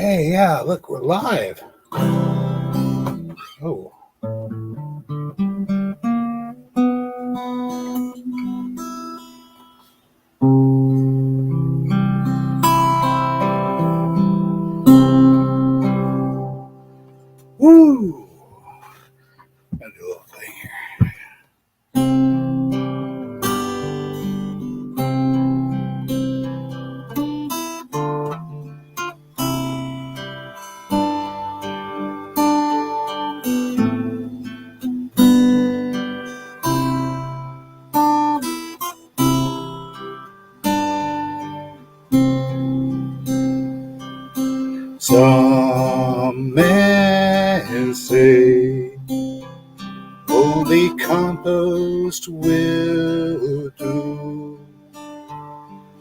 Hey, yeah, look, we're live. Oh. Woo! Gotta do a little thing here. Some men say only compost will do,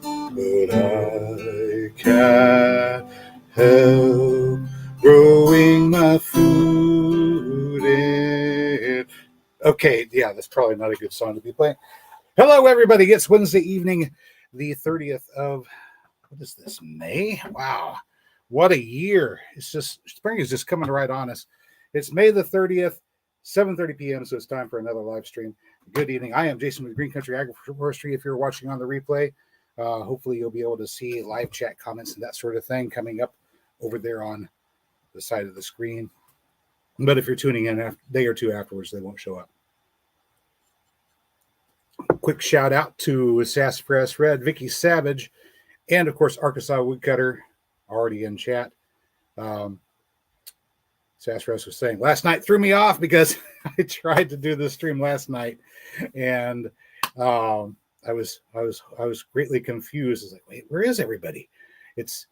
but I can't help growing my food in. Okay, yeah, that's probably not a good song to be playing. Hello, everybody. It's Wednesday evening, the 30th of, what is this, May? Wow. What a year. It's just, spring is just coming right on us. It's May the 30th, 7:30 p.m., so it's time for another live stream. Good evening. I am Jason with Green Country Agroforestry. If you're watching on the replay, hopefully you'll be able to see live chat comments and that sort of thing coming up over there on the side of the screen. But if you're tuning in a day or two afterwards, they won't show up. Quick shout out to Sassafras Red, Vicky Savage, and of course Arkansas Woodcutter, already in chat. Sassafras was saying last night threw me off because I tried to do this stream last night, and I was greatly confused. I was like, wait, where is everybody? It's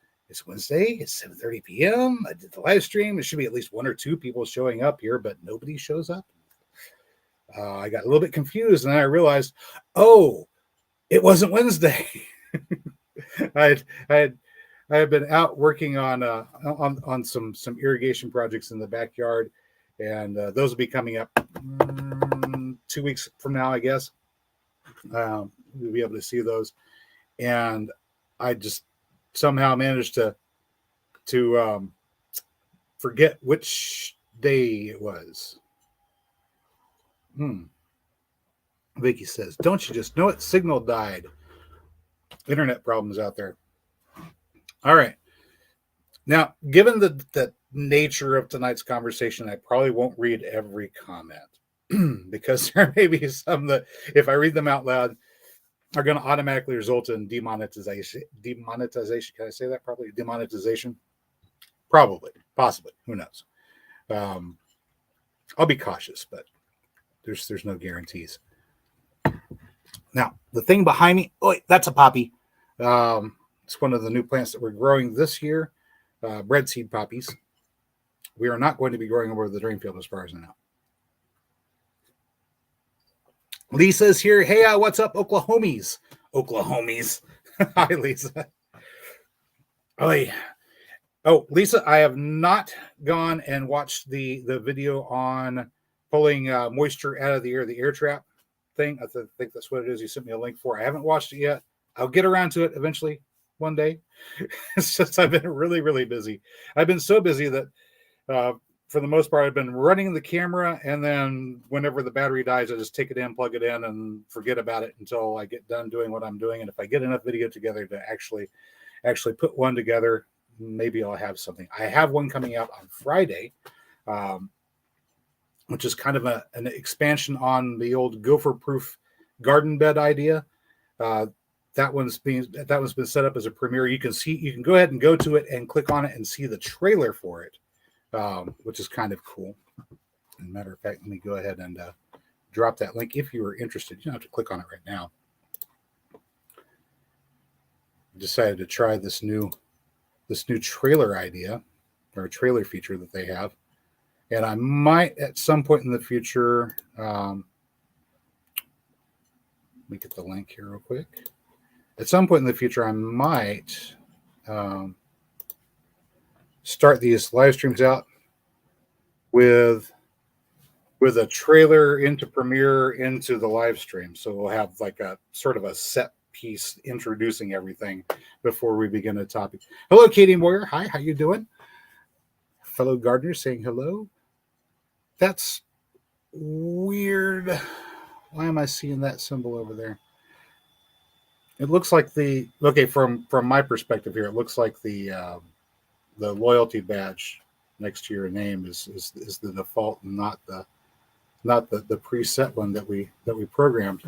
Wednesday. It's 7:30 p.m. I did the live stream. There should be at least one or two people showing up here, but nobody shows up. I got a little bit confused, and then I realized, oh, it wasn't Wednesday. I had been out working on some irrigation projects in the backyard, and those will be coming up 2 weeks from now, I guess. We'll be able to see those, and I just somehow managed to forget which day it was. Vicky says, don't you just know it? Signal died. Internet problems out there. All right. Now, given the nature of tonight's conversation, I probably won't read every comment because there may be some that, if I read them out loud, are going to automatically result in demonetization. Demonetization. Can I say that properly? Demonetization? Probably. Possibly. Who knows? I'll be cautious, but there's no guarantees. Now, the thing behind me, oh, that's a poppy. It's one of the new plants that we're growing this year, bread seed poppies. We are not going to be growing over the drain field as far as I know. Lisa's here. Hey, what's up, Oklahomies? Hi, Lisa. Oh, Lisa, I have not gone and watched the video on pulling moisture out of the air trap thing. I think that's what it is. You sent me a link for. I haven't watched it yet. I'll get around to it eventually one day. It's just I've been really, really busy. I've been so busy that for the most part, I've been running the camera, and then whenever the battery dies, I just take it in, plug it in, and forget about it until I get done doing what I'm doing. And if I get enough video together to actually put one together, maybe I'll have something. I have one coming out on Friday, which is kind of an expansion on the old gopher-proof garden bed idea. That one's been set up as a premiere. You can go ahead and go to it and click on it and see the trailer for it, which is kind of cool. As a matter of fact, let me go ahead and drop that link if you are interested. You don't have to click on it right now. I decided to try this new trailer idea, or trailer feature that they have, and I might at some point in the future. Let me get the link here real quick. At some point in the future, I might start these live streams out with a trailer into Premiere into the live stream. So we'll have like a sort of a set piece introducing everything before we begin a topic. Hello, Katie Moyer. Hi, how you doing? fellow gardener saying hello. That's weird. Why am I seeing that symbol over there? It looks like from my perspective here, it looks like the loyalty badge next to your name is the default and not the preset one that we programmed.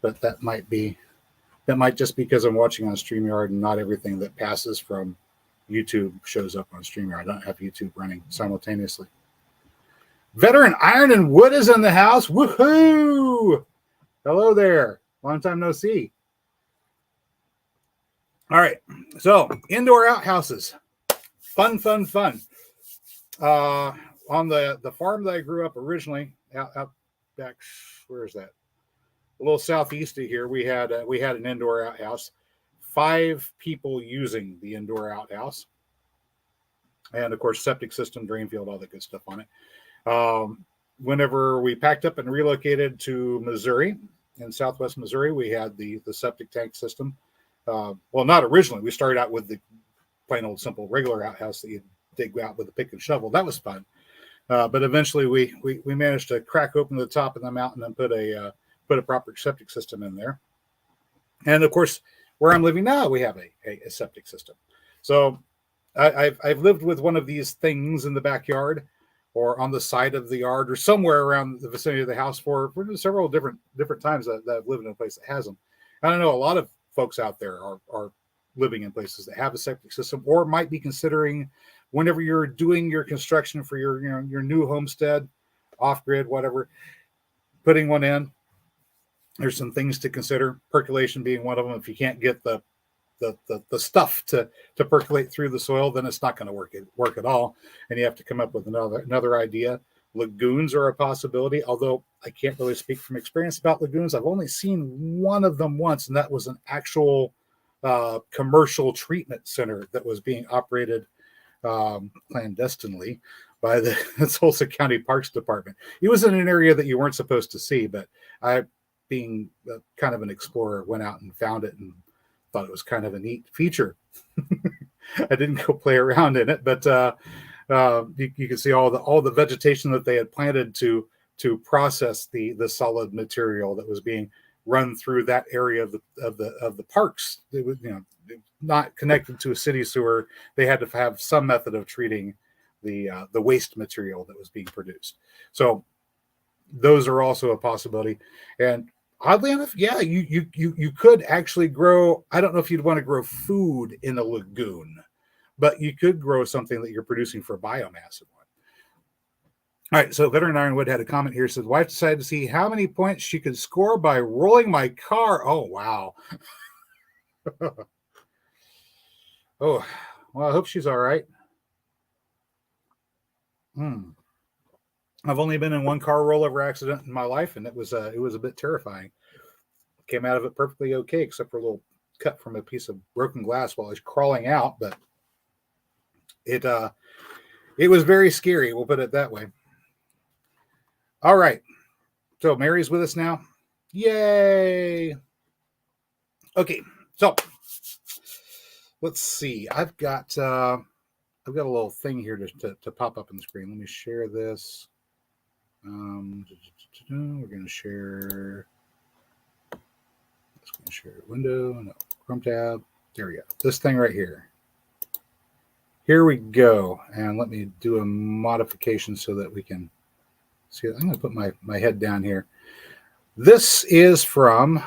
But that might just be because I'm watching on StreamYard and not everything that passes from YouTube shows up on StreamYard. I don't have YouTube running simultaneously. Veteran Iron and Wood is in the house. Woohoo! Hello there. Long time no see. All right. So indoor outhouses. Fun. On the farm that I grew up originally, out back, where is that? A little southeast of here, we had an indoor outhouse. 5 people using the indoor outhouse, and of course, septic system, drain field, all that good stuff on it. Whenever we packed up and relocated to Missouri, in Southwest Missouri, we had the septic tank system. Well, not originally. We started out with the plain old simple regular outhouse that you dig out with a pick and shovel. That was fun. But eventually we managed to crack open the top of the mountain and put a proper septic system in there. And of course, where I'm living now, we have a septic system. So I've lived with one of these things in the backyard or on the side of the yard or somewhere around the vicinity of the house for several different times that I've lived in a place that has them. I don't know, a lot of folks out there are living in places that have a septic system or might be considering, whenever you're doing your construction for your new homestead, off-grid, whatever, putting one in. There's some things to consider, percolation being one of them. If you can't get the stuff to percolate through the soil, then it's not going to work at all, and you have to come up with another idea. Lagoons are a possibility, although I can't really speak from experience about lagoons. I've only seen one of them once, and that was an actual commercial treatment center that was being operated clandestinely by the Tulsa County Parks Department. It was in an area that you weren't supposed to see, but I, being kind of an explorer, went out and found it and thought it was kind of a neat feature. I didn't go play around in it, but you can see all the vegetation that they had planted to process the solid material that was being run through that area of the parks. It was, not connected to a city sewer. They had to have some method of treating the waste material that was being produced. So those are also a possibility. And oddly enough, yeah, you could actually grow. I don't know if you'd want to grow food in a lagoon, but you could grow something that you're producing for biomass in one. All right, so Veteran Ironwood had a comment here. Said, wife decided to see how many points she could score by rolling my car. Oh, wow. Oh, well, I hope she's all right. I've only been in one car rollover accident in my life, and it was a bit terrifying. Came out of it perfectly okay, except for a little cut from a piece of broken glass while I was crawling out. But it was very scary. We'll put it that way. All right, so Mary's with us now. Yay! Okay, so let's see. I've got a little thing here to pop up on the screen. Let me share this. We're going to share. Let's share window. No, Chrome tab. There we go. This thing right here. Here we go. And let me do a modification so that we can see. I'm going to put my head down here. This is from.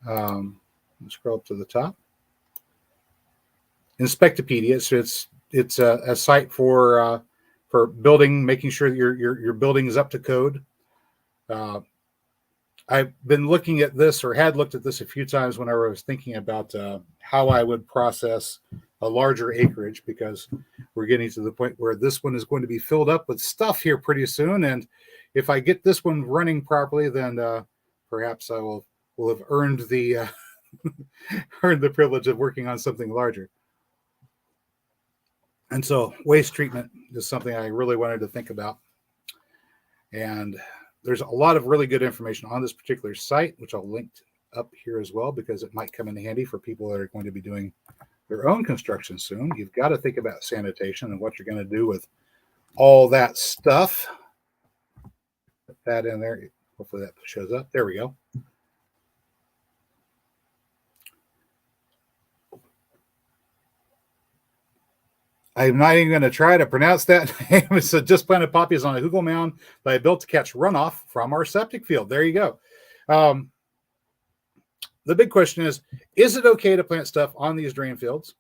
Let's scroll up to the top. Inspectopedia. So it's a site for building, making sure that your building is up to code. I've been looking at this, or had looked at this a few times whenever I was thinking about how I would process a larger acreage, because we're getting to the point where this one is going to be filled up with stuff here pretty soon. And if I get this one running properly, then perhaps I will have earned the earned the privilege of working on something larger. And so waste treatment is something I really wanted to think about. And there's a lot of really good information on this particular site, which I'll link up here as well, because it might come in handy for people that are going to be doing their own construction soon. You've got to think about sanitation and what you're going to do with all that stuff. Put that in there. Hopefully that shows up. There we go. I'm not even going to try to pronounce that name. It's just planted poppies on a hugel mound that I built to catch runoff from our septic field. There you go. The big question is it okay to plant stuff on these drain fields?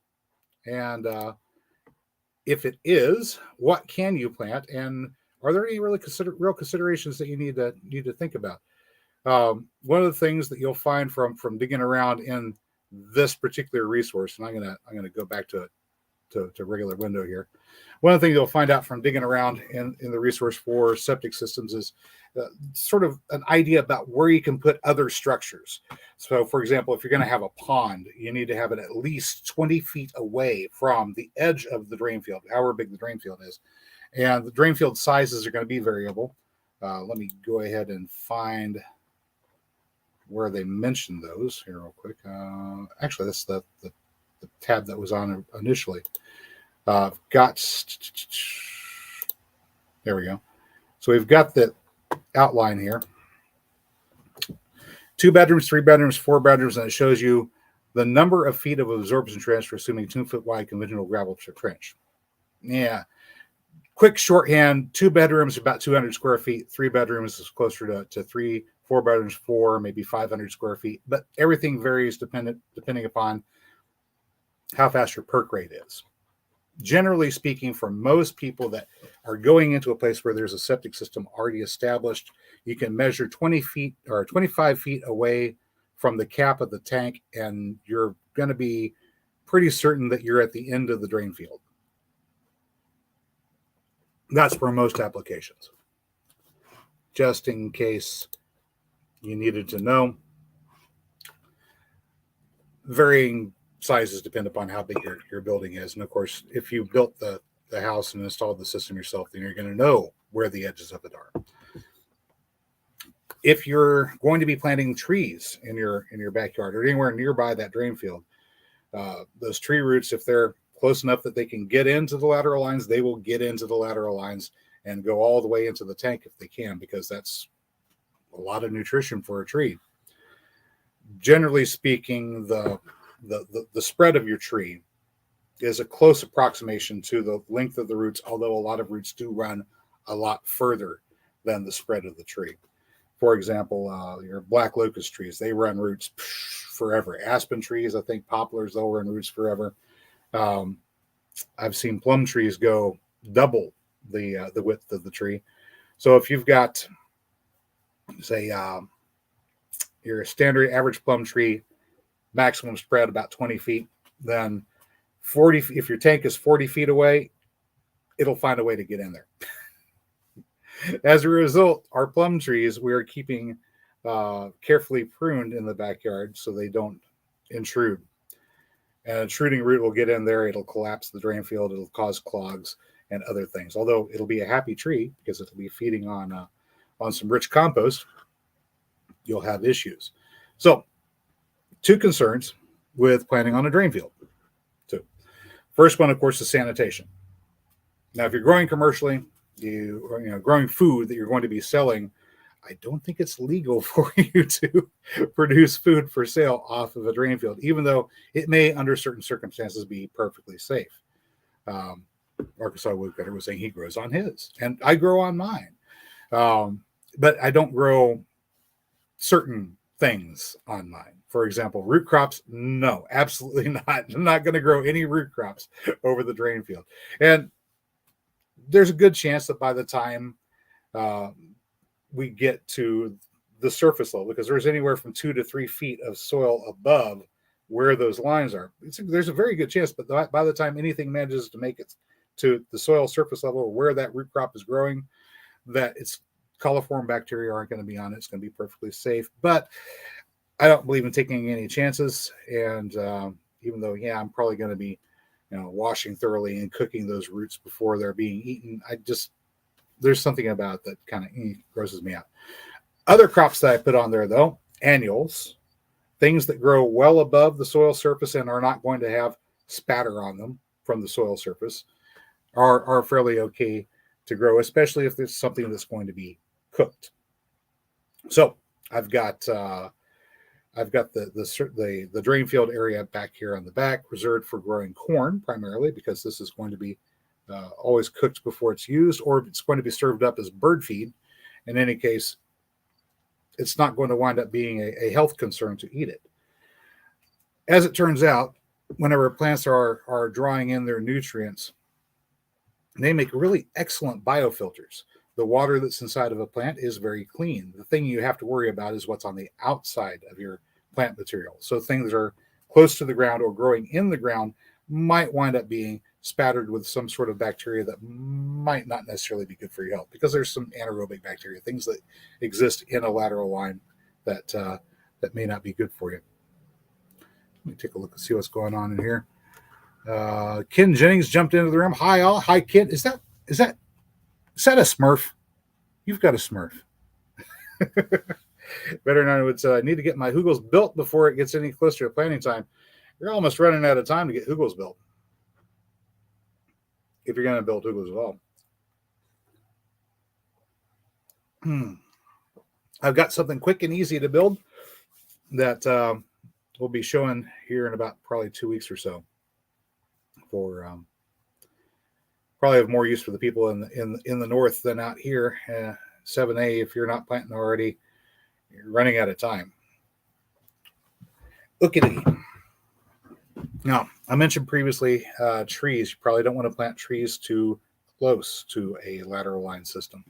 And if it is, what can you plant? And are there any real considerations that you need to think about? One of the things that you'll find from digging around in this particular resource, and I'm gonna go back to regular window here. One of the things you'll find out from digging around in the resource for septic systems is sort of an idea about where you can put other structures. So, for example, if you're going to have a pond, you need to have it at least 20 feet away from the edge of the drain field, however big the drain field is. And the drain field sizes are going to be variable. Let me go ahead and find where they mentioned those here real quick. Actually, that's the tab that was on initially. There we go. So we've got the outline here. 2 bedrooms, 3 bedrooms, 4 bedrooms, and it shows you the number of feet of absorption trench for assuming 2-foot wide conventional gravel trench. Yeah. Quick shorthand, 2 bedrooms, about 200 square feet. 3 bedrooms is closer to 3, 4 bedrooms, 4, maybe 500 square feet. But everything varies depending upon how fast your perk rate is. Generally speaking, for most people that are going into a place where there's a septic system already established, you can measure 20 feet or 25 feet away from the cap of the tank, and you're going to be pretty certain that you're at the end of the drain field. That's for most applications. Just in case you needed to know, varying sizes depend upon how big your building is. And of course, if you built the house and installed the system yourself, then you're going to know where the edges of it are. If you're going to be planting trees in your backyard or anywhere nearby that drain field, those tree roots, if they're close enough that they can get into the lateral lines, they will get into the lateral lines and go all the way into the tank if they can, because that's a lot of nutrition for a tree. Generally speaking, the spread of your tree is a close approximation to the length of the roots, although a lot of roots do run a lot further than the spread of the tree. For example, your black locust trees, they run roots forever. Aspen trees, I think poplars, they'll run roots forever. I've seen plum trees go double the width of the tree. So if you've got, say, your standard average plum tree, maximum spread about 20 feet, then 40, if your tank is 40 feet away, it'll find a way to get in there. As a result, our plum trees, we are keeping carefully pruned in the backyard so they don't intrude. An intruding root will get in there, it'll collapse the drain field, it'll cause clogs and other things. Although it'll be a happy tree because it'll be feeding on some rich compost, you'll have issues. So, 2 concerns with planting on a drain field. 2. First one, of course, is sanitation. Now, if you're growing commercially, growing food that you're going to be selling, I don't think it's legal for you to produce food for sale off of a drain field, even though it may, under certain circumstances, be perfectly safe. Arkansas Woodcutter was saying he grows on his, and I grow on mine. But I don't grow certain things on mine. For example, root crops, no, absolutely not. I'm not going to grow any root crops over the drain field. And there's a good chance that by the time we get to the surface level, because there's anywhere from 2 to 3 feet of soil above where those lines are, there's a very good chance, but by the time anything manages to make it to the soil surface level or where that root crop is growing, that it's coliform bacteria aren't going to be on it. It's going to be perfectly safe. But I don't believe in taking any chances. And even though, I'm probably going to be, washing thoroughly and cooking those roots before they're being eaten, there's something about that kind of grosses me out. Other crops that I put on there, though, annuals, things that grow well above the soil surface and are not going to have spatter on them from the soil surface, are fairly okay to grow, especially if there's something that's going to be cooked. So I've got the drain field area back here on the back reserved for growing corn primarily, because this is going to be always cooked before it's used, or it's going to be served up as bird feed. In any case, it's not going to wind up being a health concern to eat it. As it turns out, whenever plants are drawing in their nutrients, they make really excellent biofilters. The water that's inside of a plant is very clean. The thing you have to worry about is what's on the outside of your plant material. So things that are close to the ground or growing in the ground might wind up being spattered with some sort of bacteria that might not necessarily be good for your health, because there's some anaerobic bacteria, things that exist in a lateral line that may not be good for you. Let me take a look and see what's going on in here. Ken Jennings jumped into the room. Hi all. Hi Ken. Is that a Smurf? You've got a Smurf. Veterinarian would say, I need to get my Hugels built before it gets any closer to planting time. You're almost running out of time to get Hugels built, if you're going to build Hugels at all. I've got something quick and easy to build that we'll be showing here in about probably 2 weeks or so. For probably have more use for the people in the north than out here. 7A, if you're not planting already, you're running out of time. Ookity. Now, I mentioned previously trees. You probably don't want to plant trees too close to a lateral line system.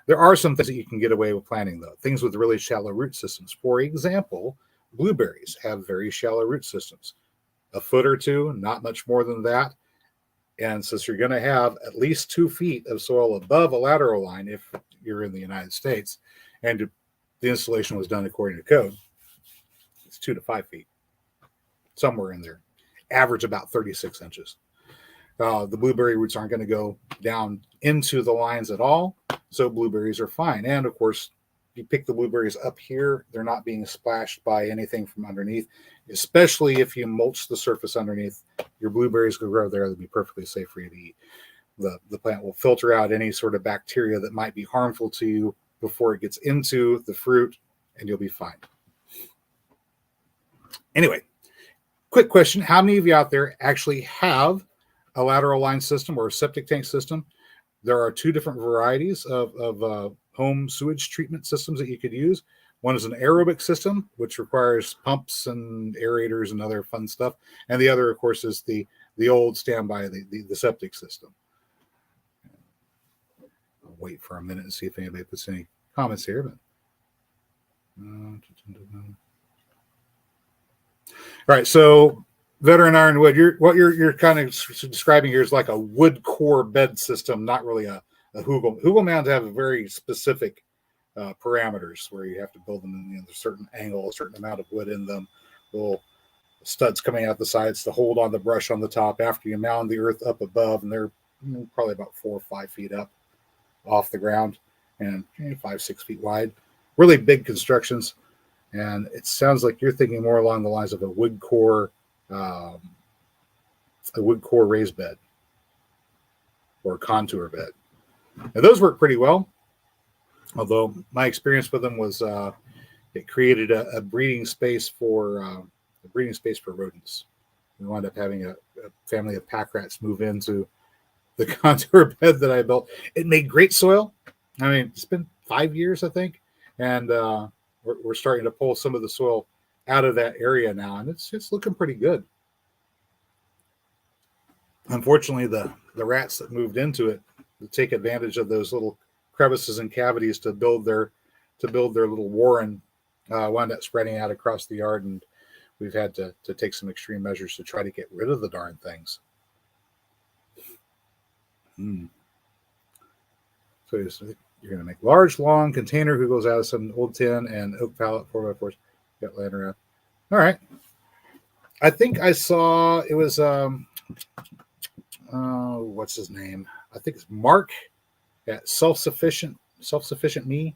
There are some things that you can get away with planting, though. Things with really shallow root systems. For example, blueberries have very shallow root systems. A foot or two, not much more than that. And since you're going to have at least 2 feet of soil above a lateral line, if you're in the United States, and the installation was done according to code, it's 2 to 5 feet, somewhere in there. Average about 36 inches. The blueberry roots aren't going to go down into the lines at all, so blueberries are fine. And of course, you pick the blueberries up here, they're not being splashed by anything from underneath, especially if you mulch the surface underneath. Your blueberries will grow there. They'll be perfectly safe for you to eat. The plant will filter out any sort of bacteria that might be harmful to you before it gets into the fruit, and you'll be fine. Anyway, quick question. How many of you out there actually have a lateral line system or a septic tank system? There are 2 different varieties of home sewage treatment systems that you could use. One is an aerobic system, which requires pumps and aerators and other fun stuff. And the other, of course, is the old standby, the septic system. I'll wait for a minute and see if anybody puts any comments here. But all right, so veteran ironwood, what you're kind of describing here is like a wood core bed system, not really a Hugel. Hugel mounds have a very specific parameters where you have to build them in a certain angle, a certain amount of wood in them, little studs coming out the sides to hold on the brush on the top after you mound the earth up above, and they're probably about 4 or 5 feet up off the ground and 5-6 feet wide. Really big constructions, and it sounds like you're thinking more along the lines of a wood core raised bed or contour bed. Now those work pretty well, although my experience with them was it created a breeding space for rodents. We wound up having a family of pack rats move into the contour bed that I built. It made great soil. I mean, it's been 5 years, I think, and we're starting to pull some of the soil out of that area now, and it's looking pretty good. Unfortunately, the rats that moved into it take advantage of those little crevices and cavities to build their little warren, wound up spreading out across the yard, and we've had to take some extreme measures to try to get rid of the darn things. So you're going to make large, long container who goes out of some old tin and oak pallet 4x4s. Got laying around. All right. I think I saw it was what's his name? I think it's Mark at Self-Sufficient Me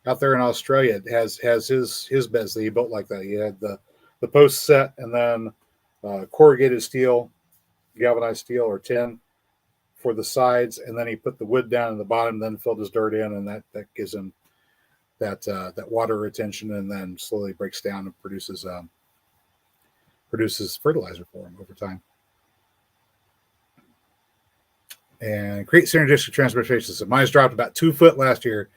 out there in Australia. It has his beds that he built like that. He had the post set and then corrugated steel, galvanized steel or tin for the sides, and then he put the wood down in the bottom, then filled his dirt in, and that gives him that water retention, and then slowly breaks down and produces fertilizer for him over time. And create synergistic transportation system. Mine's dropped about 2 foot last year.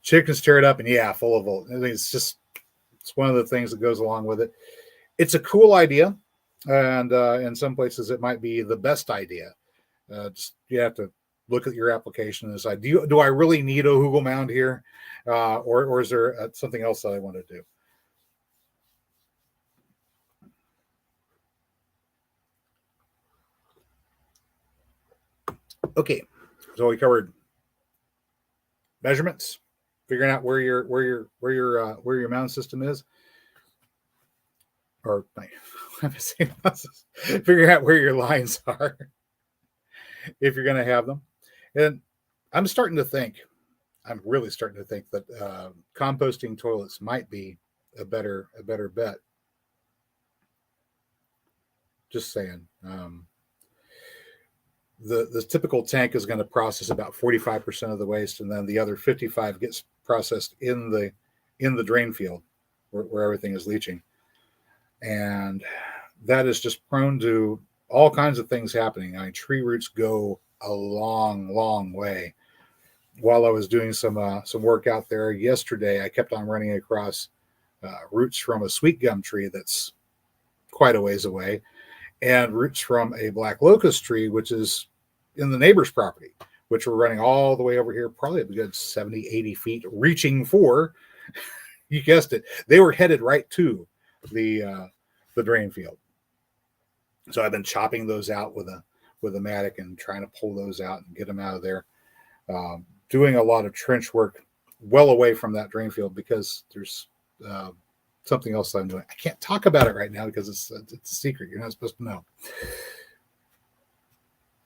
Chickens tear it up, and yeah, full of volt. I think it's one of the things that goes along with it. It's a cool idea, and in some places it might be the best idea. Just you have to look at your application and decide: do I really need a Hugel mound here, or is there something else that I want to do? Okay, so we covered measurements, figuring out where your mound system is, or figuring out where your lines are if you're going to have them. And I'm really starting to think that composting toilets might be a better bet. Just saying. The typical tank is going to process about 45% of the waste, and then the other 55 gets processed in the drain field where everything is leaching. And that is just prone to all kinds of things happening. I mean, tree roots go a long way. While I was doing some work out there yesterday, I kept on running across roots from a sweet gum tree that's quite a ways away, and roots from a black locust tree, which is in the neighbor's property, which were running all the way over here, probably a good 70, 80 feet, reaching for, you guessed it, they were headed right to the drain field. So I've been chopping those out with a mattock and trying to pull those out and get them out of there. Doing a lot of trench work well away from that drain field because there's something else that I'm doing. I can't talk about it right now because it's a secret. You're not supposed to know.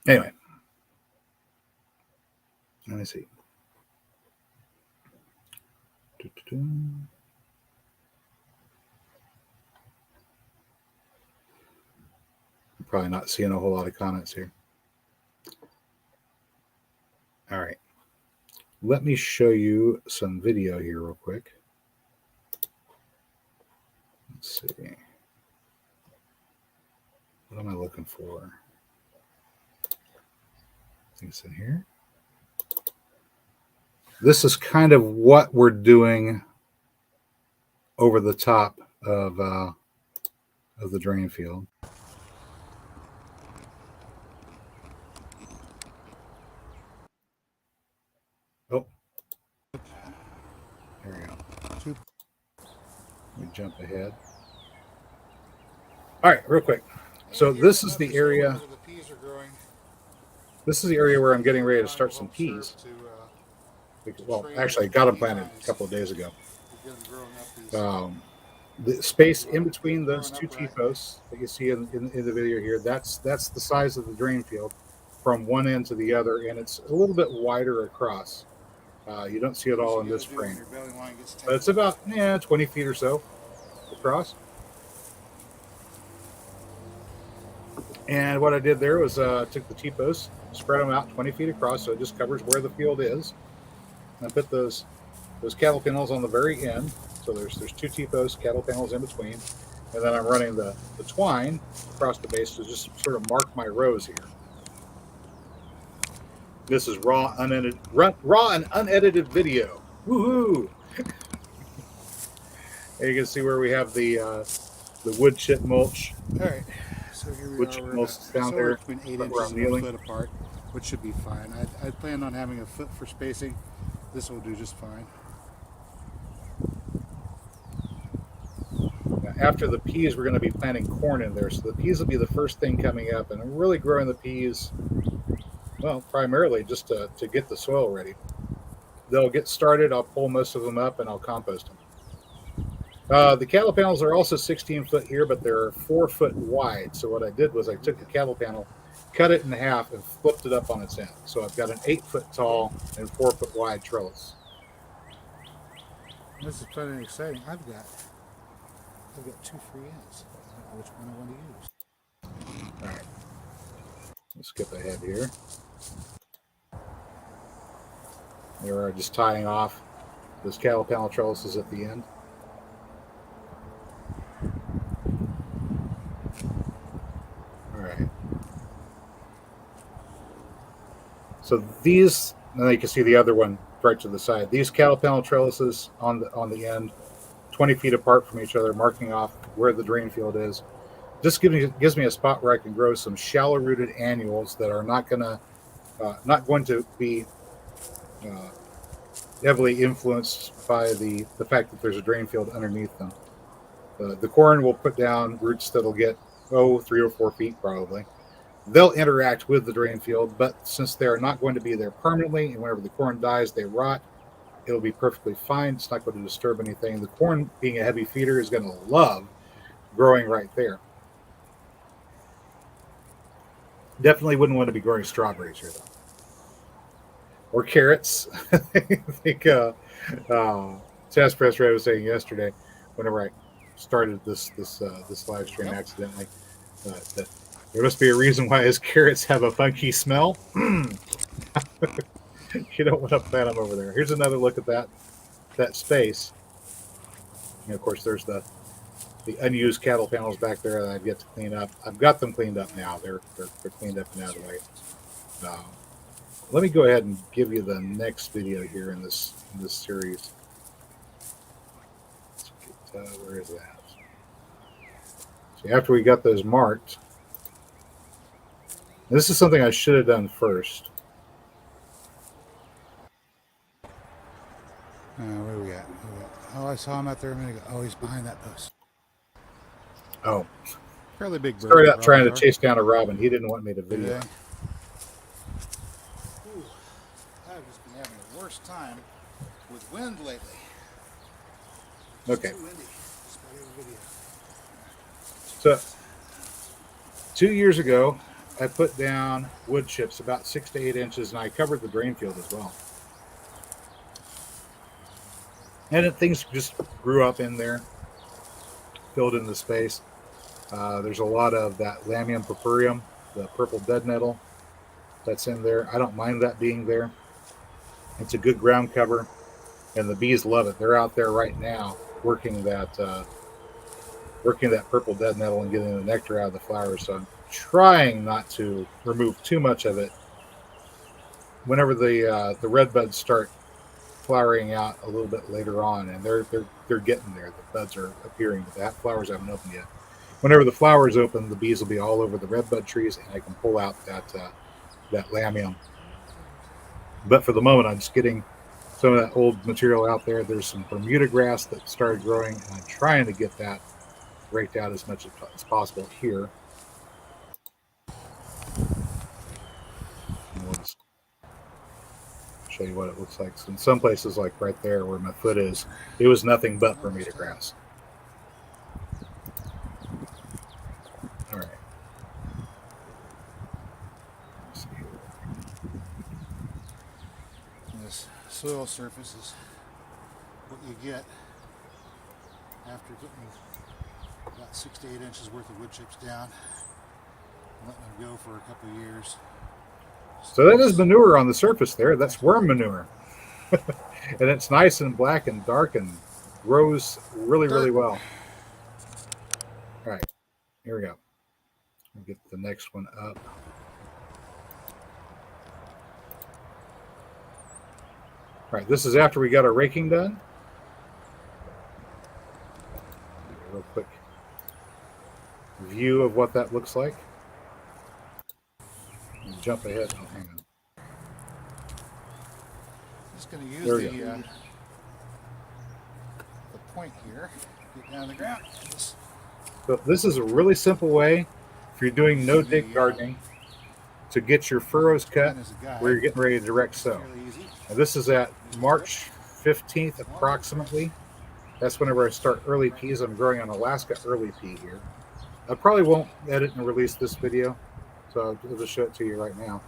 Anyway, let me see. Probably not seeing a whole lot of comments here. All right. Let me show you some video here real quick. Let's see. What am I looking for? I think it's in here. This is kind of what we're doing over the top of the drain field. Oh, there we go. Let me jump ahead. All right, real quick. So this is the area. This is the area where I'm getting ready to start some peas. Well, actually, I got them planted a couple of days ago. The space in between those two T-posts that you see in the video here, that's the size of the drain field from one end to the other, and it's a little bit wider across. You don't see it all in this frame, but it's about 20 feet or so across. And what I did there was took the T-posts, spread them out 20 feet across, so it just covers where the field is. And I put those cattle panels on the very end. So there's two T-posts, cattle panels in between, and then I'm running the twine across the base to just sort of mark my rows here. This is raw and unedited video. Woohoo! And you can see where we have the wood chip mulch. All right, so here we wood chip mulch down there between 8 inches and a foot apart, which should be fine. I planned on having a foot for spacing. This will do just fine. After the peas, we're going to be planting corn in there. So the peas will be the first thing coming up. And I'm really growing the peas, well, primarily just to get the soil ready. They'll get started. I'll pull most of them up and I'll compost them. The cattle panels are also 16 foot here, but they're 4 foot wide. So what I did was I took the cattle panel, cut it in half, and flipped it up on its end. So I've got an 8 foot tall and 4 foot wide trellis. This is pretty exciting. I've got 2 free ends. I don't know which one I want to use. All right. Let's skip ahead here. They are just tying off those cattle panel trellises at the end. All right. So these, and you can see the other one right to the side. These cattle panel trellises on the end, 20 feet apart from each other, marking off where the drain field is. This gives me a spot where I can grow some shallow rooted annuals that are not going to be heavily influenced by the fact that there's a drain field underneath them. The corn will put down roots that'll get 3 or 4 feet probably. They'll interact with the drain field, but since they're not going to be there permanently, and whenever the corn dies, they rot, it'll be perfectly fine. It's not going to disturb anything. The corn, being a heavy feeder, is going to love growing right there. Definitely wouldn't want to be growing strawberries here, though. Or carrots. I think Test Press Red was saying yesterday, whenever I started this live stream accidentally, that there must be a reason why his carrots have a funky smell. You don't want to plant them over there. Here's another look at that space. And of course, there's the unused cattle panels back there that I've yet to clean up. I've got them cleaned up now. They're cleaned up and out of the way. Let me go ahead and give you the next video here in this series. Let's get, where is that? So after we got those marked, this is something I should have done first. Where are we at? Oh, I saw him out there a minute ago. Oh, he's behind that post. Oh, fairly big bird. Started out trying to chase down a robin. He didn't want me to video. Yeah. I've just been having the worst time with wind lately. Okay. It's too windy. Video. So 2 years ago, I put down wood chips about 6 to 8 inches, and I covered the drain field as well. And things just grew up in there, filled in the space. There's a lot of that Lamium purpureum, the purple dead nettle, that's in there. I don't mind that being there. It's a good ground cover, and the bees love it. They're out there right now working that purple dead nettle and getting the nectar out of the flowers. So I'm trying not to remove too much of it. Whenever the red buds start flowering out a little bit later on, and they're getting there. The buds are appearing, but the flowers haven't opened yet. Whenever the flowers open, the bees will be all over the red bud trees, and I can pull out that lamium. But for the moment, I'm just getting some of that old material out there. There's some Bermuda grass that started growing, and I'm trying to get that raked out as much as possible here. And we'll just show you what it looks like. So in some places, like right there where my foot is, it was nothing but Bermuda grass. All right. Let's see here. This soil surface is what you get after getting about 6 to 8 inches worth of wood chips down and letting them go for a couple of years. So that is manure on the surface there. That's worm manure. And it's nice and black and dark and grows really, really well. All right, here we go. We'll get the next one up. All right, this is after we got our raking done. A real quick view of what that looks like. Jump ahead. Oh, hang on. Just going to use the point here, get down the ground. So this is a really simple way, if you're doing no-dig gardening, to get your furrows cut where you're getting ready to direct sow. Now this is at March 15th approximately. That's whenever I start early peas. I'm growing an Alaska early pea here. I probably won't edit and release this video, so I'll just show it to you right now.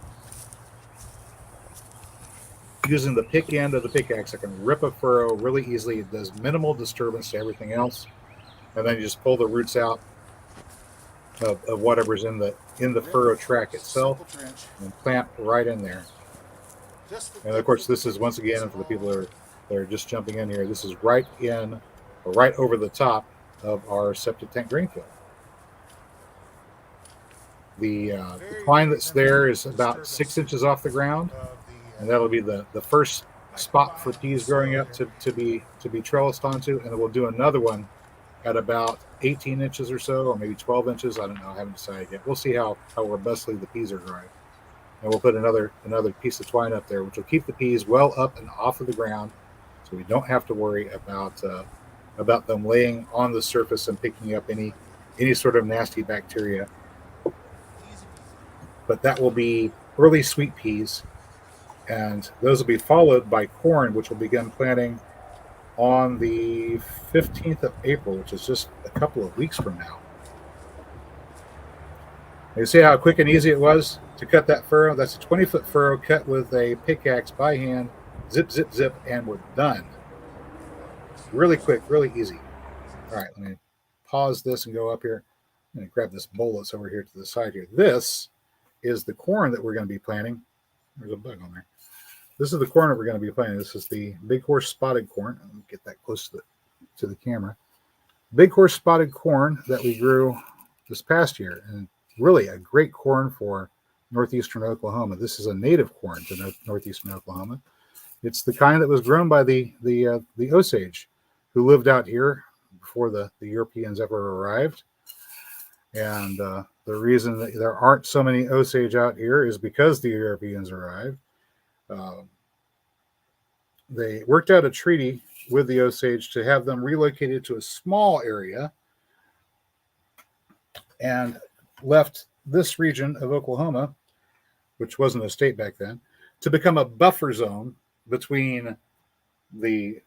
Using the pick end of the pickaxe, I can rip a furrow really easily. It does minimal disturbance to everything else. And then you just pull the roots out of whatever's in the furrow track itself, Simple trench. and plant right in there. Just the And of depth course, of the this is once again for the people small. that are just jumping in here. This is right in, or right over the top of our septic tank drain field. The Very, twine very that's there minimal is about disturbance 6 inches off the ground, of and that'll be the first spot for microbiome of the peas growing soil up here. to be trellised onto, and then we'll do another one at about 18 inches or so, or maybe 12 inches. I don't know. I haven't decided yet. We'll see how robustly the peas are growing, and we'll put another piece of twine up there, which will keep the peas well up and off of the ground, so we don't have to worry about them laying on the surface and picking up any sort of nasty bacteria. Easy peasy. But that will be early sweet peas, and those will be followed by corn, which will begin planting on the 15th of April, which is just a couple of weeks from now. You see how quick and easy it was to cut that furrow? That's a 20-foot furrow cut with a pickaxe by hand. Zip, zip, zip, and we're done. Really quick, really easy. All right, let me pause this and go up here. I'm going to grab this bowl that's over here to the side here. This is the corn that we're going to be planting. There's a bug on there. This is the corn that we're going to be planting. This is the big horse spotted corn. Let me get that close to the camera. Big horse spotted corn that we grew this past year, and really a great corn for northeastern Oklahoma. This is a native corn to northeastern Oklahoma. It's the kind that was grown by the Osage, who lived out here before the Europeans ever arrived. And the reason that there aren't so many Osage out here is because the Europeans arrived. They worked out a treaty with the Osage to have them relocated to a small area and left this region of Oklahoma, which wasn't a state back then, to become a buffer zone between the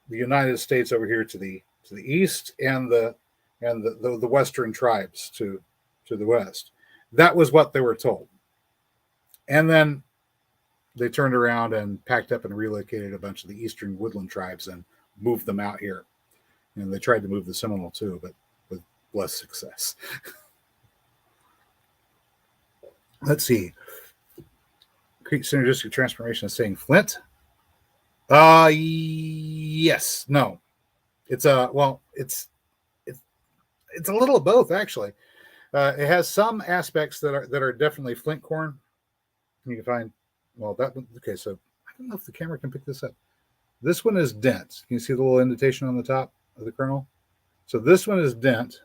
United States over here to the east and the western tribes to the west. That was what they were told. And then they turned around and packed up and relocated a bunch of the eastern woodland tribes and moved them out here. And they tried to move the Seminole too, but with less success. Let's see. Create synergistic transformation is saying Flint. Yes. No. It's a little of both, actually. It has some aspects that are definitely flint corn. You can find, well, that one. Okay, so I don't know if the camera can pick this up. This one is dent. Can you see the little indentation on the top of the kernel? So this one is dent,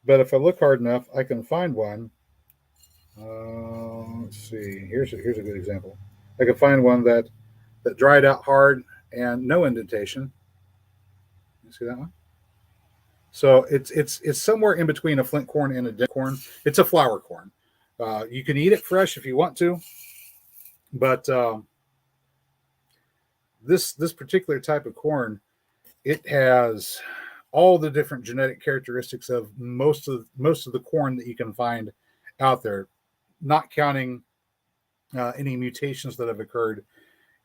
but if I look hard enough, I can find one. Let's see. Here's a good example. I can find one that dried out hard and no indentation. You see that one? So it's somewhere in between a flint corn and a dent corn. It's a flour corn. You can eat it fresh if you want to, but this particular type of corn, it has all the different genetic characteristics of most of the corn that you can find out there, not counting any mutations that have occurred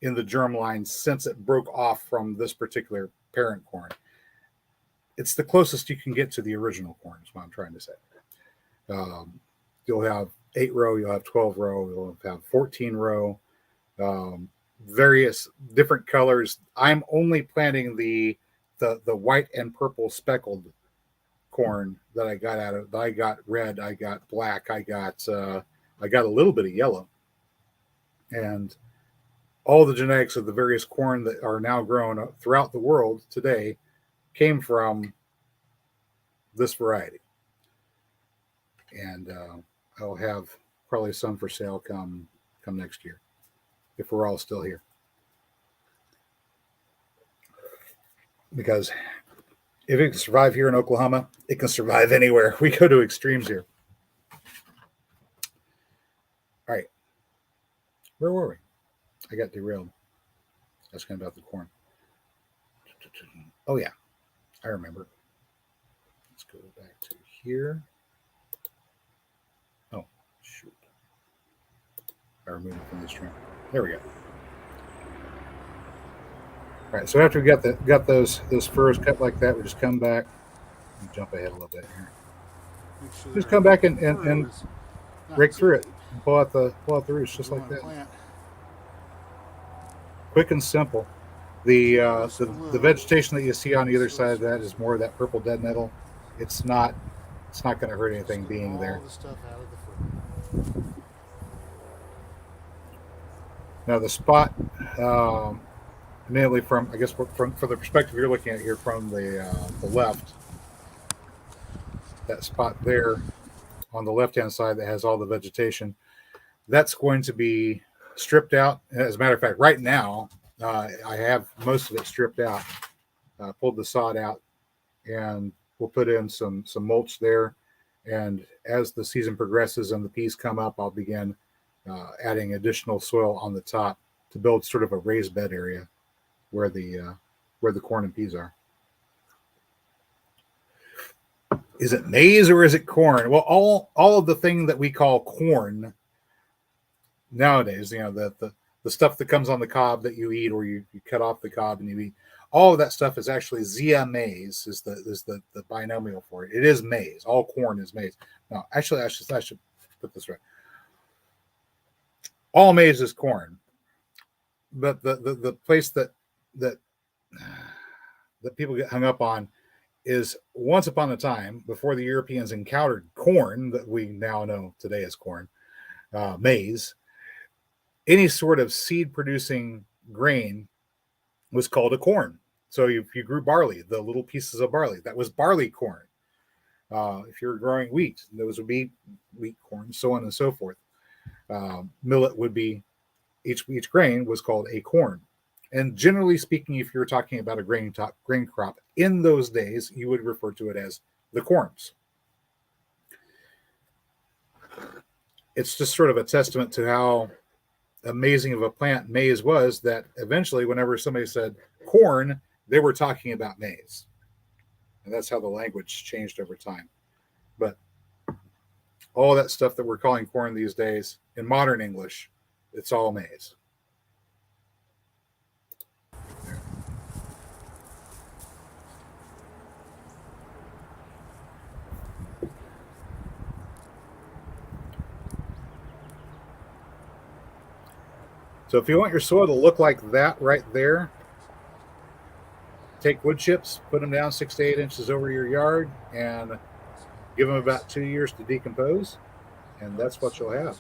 in the germline since it broke off from this particular parent corn. It's the closest you can get to the original corn, is what I'm trying to say. You'll have 8 row, you'll have 12 row, you'll have 14 row, various different colors. I'm only planting the white and purple speckled corn that I got out of. I got red, I got black, I got a little bit of yellow, and all the genetics of the various corn that are now grown throughout the world today came from this variety. And I'll have probably some for sale come next year, if we're all still here. Because if it can survive here in Oklahoma, it can survive anywhere. We go to extremes here. All right. Where were we? I got derailed. Asking about the corn. Oh, yeah. I remember. Let's go back to here. Oh, shoot. I removed it from the stream. There we go. All right, so after we got those furrows cut like that, we just come back and jump ahead a little bit here. Make sure Just that come our back and furrow is not rake too through it deep. and pull out the roots We just go like in that. plant. Quick and simple. The Just the below vegetation that you see on either soil side of that surface. is more of that purple dead nettle. It's not going to hurt Just anything get being all there. the stuff out of the furrow. Now the spot, mainly from, I guess, from the perspective you're looking at here from the left, that spot there on the left hand side that has all the vegetation, that's going to be stripped out. As a matter of fact, right now I have most of it stripped out. Pulled the sod out, and we'll put in some mulch there. And as the season progresses and the peas come up, I'll begin adding additional soil on the top to build sort of a raised bed area where the corn and peas are. Is it maize or is it corn? Well, all of the thing that we call corn nowadays, the stuff that comes on the cob that you eat, or you cut off the cob and you eat, all of that stuff is actually zea maize, is the binomial for it. It is maize. All corn is maize. No, actually, I should put this right. All maize is corn, but the place that that people get hung up on is, once upon a time, before the Europeans encountered corn that we now know today as corn, maize, any sort of seed producing grain was called a corn. So if you grew barley, the little pieces of barley, that was barley corn. If you're growing wheat, those would be wheat corn, so on and so forth. Millet would be, each grain was called a corn. And generally speaking, if you're talking about a grain crop in those days, you would refer to it as the corns. It's just sort of a testament to how amazing of a plant maize was, that eventually, whenever somebody said corn, they were talking about maize. And that's how the language changed over time. But all that stuff that we're calling corn these days, in modern English, it's all maize. So if you want your soil to look like that right there, take wood chips, put them down 6 to 8 inches over your yard, and give them about 2 years to decompose, and that's what you'll have.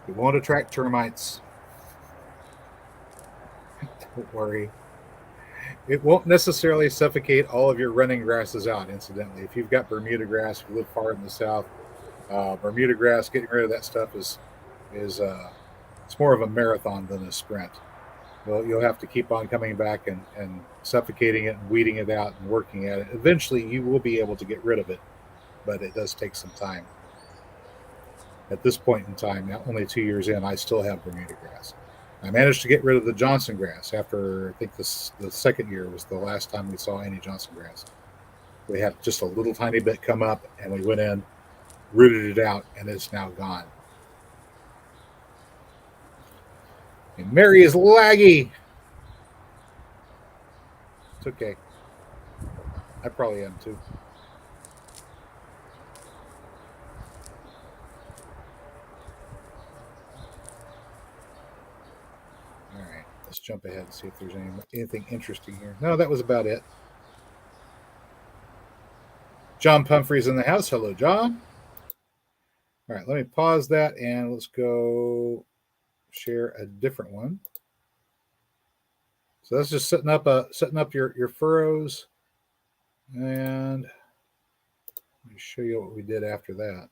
It won't attract termites. Don't worry. It won't necessarily suffocate all of your running grasses out, incidentally. If you've got Bermuda grass, if you live far in the south, Bermuda grass, getting rid of that stuff is it's more of a marathon than a sprint. Well, you'll have to keep on coming back and suffocating it and weeding it out and working at it. Eventually, you will be able to get rid of it, but it does take some time. At this point in time, now only 2 years in, I still have Bermuda grass. I managed to get rid of the Johnson grass after, I think, the second year was the last time we saw any Johnson grass. We had just a little tiny bit come up, and we went in, rooted it out, and it's now gone. And Mary is laggy. It's okay. I probably am too. All right, let's jump ahead and see if there's anything interesting here. No, that was about it. John Pumphrey's in the house. Hello, John. All right, let me pause that and let's go share a different one. So that's just setting up your furrows, and let me show you what we did after that.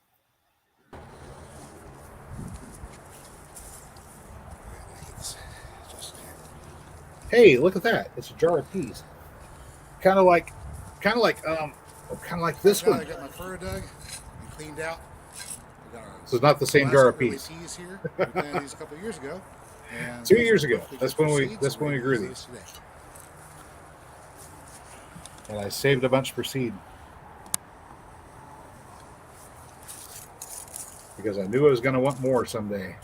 Hey, look at that! It's a jar of peas, kind of like this Now one. I got my furrow dug and cleaned out. So it's not the same jar of peas. Peas here. We planted these a couple of years ago. And 2 years ago. That's when we grew these. Today. And I saved a bunch for seed because I knew I was going to want more someday.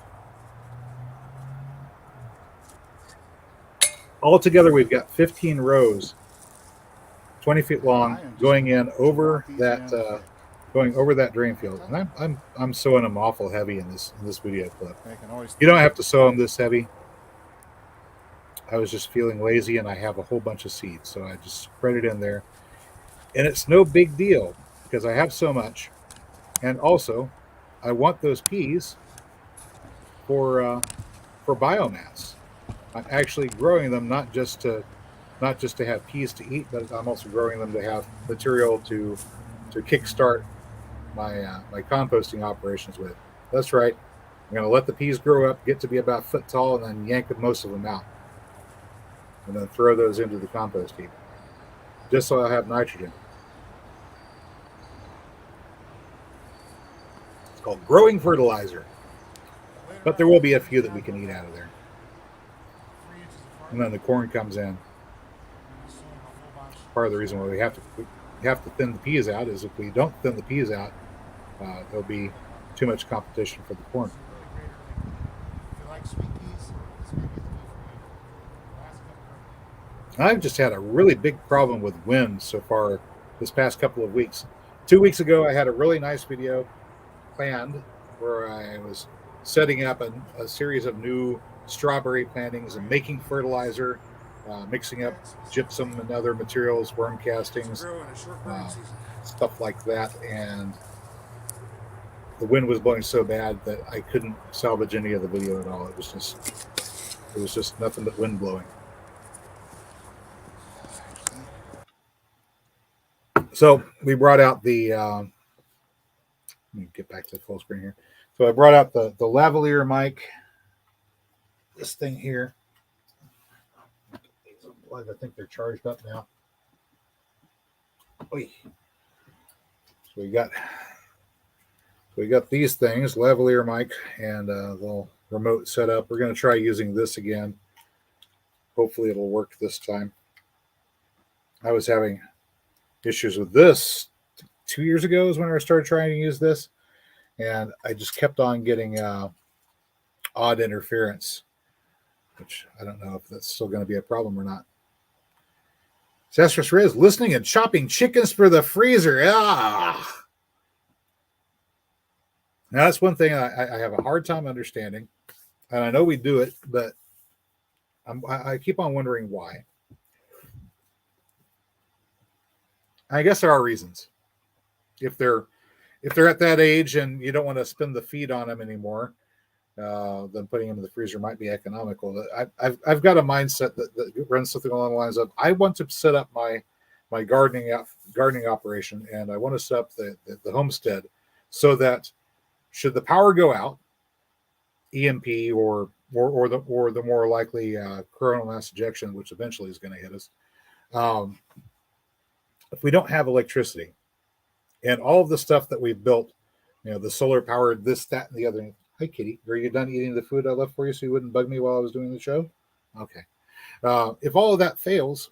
Altogether, we've got 15 rows, 20 feet long, I am just going going in to over drop these that in thick. going over that drain field. And I'm sowing them awful heavy in this video clip. I can always You don't have to sow them this heavy. I was just feeling lazy, and I have a whole bunch of seeds, so I just spread it in there. And it's no big deal because I have so much. And also, I want those peas for biomass. I'm actually growing them not just to have peas to eat, but I'm also growing them to have material to kickstart my composting operations with. That's right. I'm going to let the peas grow up, get to be about a foot tall, and then yank most of them out, and then throw those into the compost heap, just so I have nitrogen. It's called growing fertilizer, but there will be a few that we can eat out of there. And then the corn comes in. Part of the reason why we have to thin the peas out is if we don't thin the peas out, there'll be too much competition for the corn. If you like sweet peas, this may be the pea for you. I've just had a really big problem with wind so far this past couple of weeks. 2 weeks ago, I had a really nice video planned where I was setting up a series of new strawberry plantings and making fertilizer, mixing up gypsum and other materials, worm castings, stuff like that. And the wind was blowing so bad that I couldn't salvage any of the video at all. It was just nothing but wind blowing. So we brought out the let me get back to the full screen here. So I brought out the lavalier mic, this thing here. I think they're charged up now. Oy. So we got these things, lavalier mic and a little remote setup. We're going to try using this again. Hopefully it'll work this time. I was having issues with this 2 years ago is when I started trying to use this, and I just kept on getting odd interference, which I don't know if that's still going to be a problem or not. Sastrus Riz listening and chopping chickens for the freezer. Ah, now that's one thing I have a hard time understanding, and I know we do it, but I keep on wondering why. I guess there are reasons. If they're at that age and you don't want to spend the feed on them anymore, then putting them in the freezer might be economical. I've got a mindset that runs something along the lines of I want to set up my gardening operation, and I want to set up the homestead so that should the power go out, EMP or the more likely coronal mass ejection, which eventually is going to hit us. If we don't have electricity and all of the stuff that we've built, the solar powered this, that, and the other. Hi, Kitty. Are you done eating the food I left for you so you wouldn't bug me while I was doing the show? Okay. If all of that fails,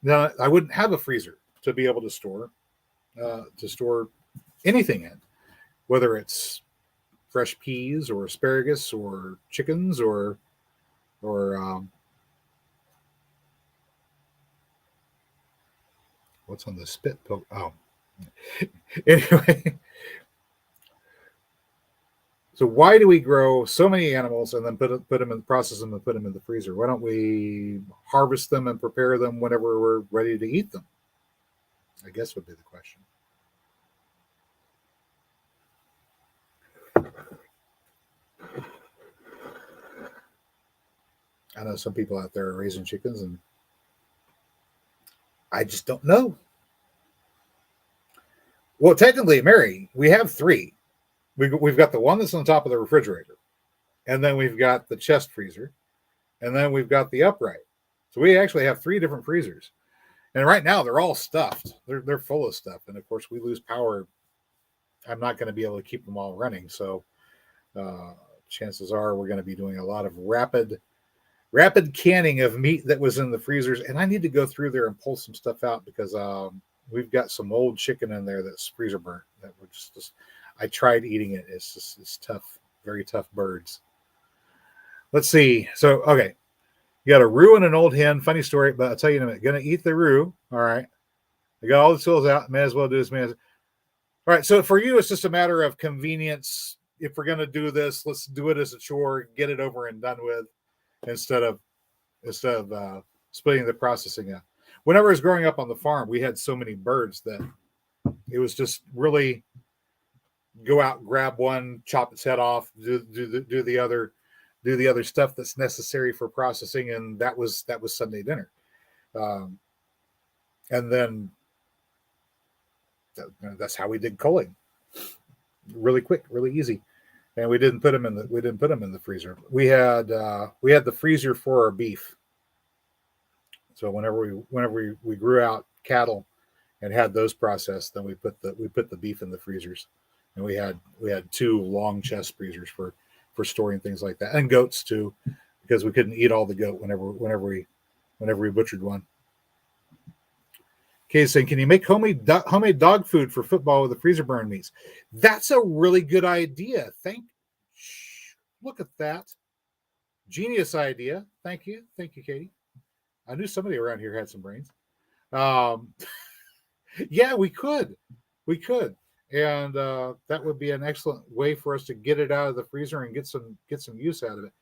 then I wouldn't have a freezer to be able to store anything in, whether it's fresh peas or asparagus or chickens or what's on the spit poke? Oh, anyway. So why do we grow so many animals and then put them in, process them and put them in the freezer? Why don't we harvest them and prepare them whenever we're ready to eat them? I guess would be the question. I know some people out there are raising chickens, and I just don't know. Well, technically, Mary, we have three. We've got the one that's on top of the refrigerator, and then we've got the chest freezer, and then we've got the upright. So we actually have three different freezers, and right now they're all stuffed. They're full of stuff, and of course we lose power. I'm not going to be able to keep them all running, so chances are we're going to be doing a lot of rapid canning of meat that was in the freezers, and I need to go through there and pull some stuff out because we've got some old chicken in there that's freezer burnt. That would just I tried eating it. It's tough, very tough birds. Let's see. So, okay. You got a roux and an old hen. Funny story, but I'll tell you in a minute. Going to eat the roux. All right. I got all the tools out. May as well do this. All right. So for you, it's just a matter of convenience. If we're going to do this, let's do it as a chore, get it over and done with, instead of splitting the processing up. Whenever I was growing up on the farm, we had so many birds that it was just really go out, grab one, chop its head off, do the other stuff that's necessary for processing, and that was Sunday dinner. And then that's how we did culling. Really quick, really easy. And we didn't put them in the freezer. We had the freezer for our beef. So whenever we grew out cattle and had those processed, then we put the beef in the freezers. And we had 2 long chest freezers for storing things like that, and goats too, because we couldn't eat all the goat whenever we butchered one. Okay, saying, can you make homemade dog food for football with the freezer burn meats? That's a really good idea. Look at that. Genius idea. Thank you, Katie. I knew somebody around here had some brains. Yeah, we could, and that would be an excellent way for us to get it out of the freezer and get some use out of it.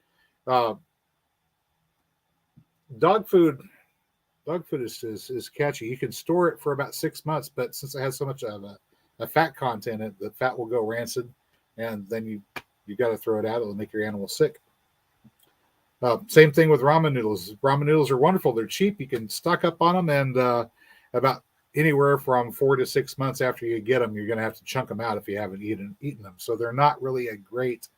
Dog food is catchy. You can store it for about 6 months, but since it has so much of a fat content in it, the fat will go rancid, and then you got to throw it out. It'll make your animal sick. Same thing with ramen noodles. Ramen noodles are wonderful. They're cheap. You can stock up on them, and about anywhere from 4 to 6 months after you get them, you're going to have to chunk them out if you haven't eaten them. So they're not really a great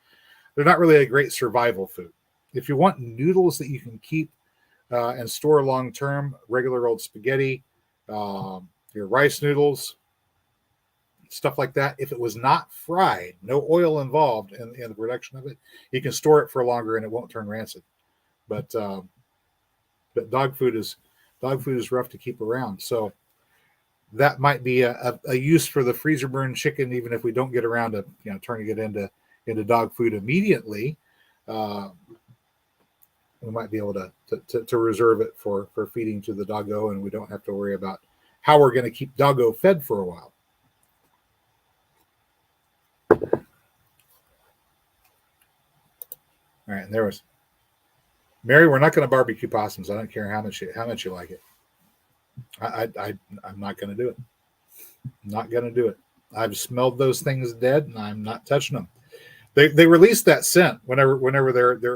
survival food. If you want noodles that you can keep and store long term, regular old spaghetti, your rice noodles, stuff like that. If it was not fried, no oil involved in the production of it, you can store it for longer and it won't turn rancid. But dog food is rough to keep around. So that might be a use for the freezer burn chicken, even if we don't get around to turning it into dog food immediately. We might be able to reserve it for feeding to the doggo, and we don't have to worry about how we're going to keep doggo fed for a while. All right, and there was Mary. We're not going to barbecue possums. I don't care how much you like it. I'm not going to do it. I'm not going to do it. I've smelled those things dead, and I'm not touching them. They release that scent whenever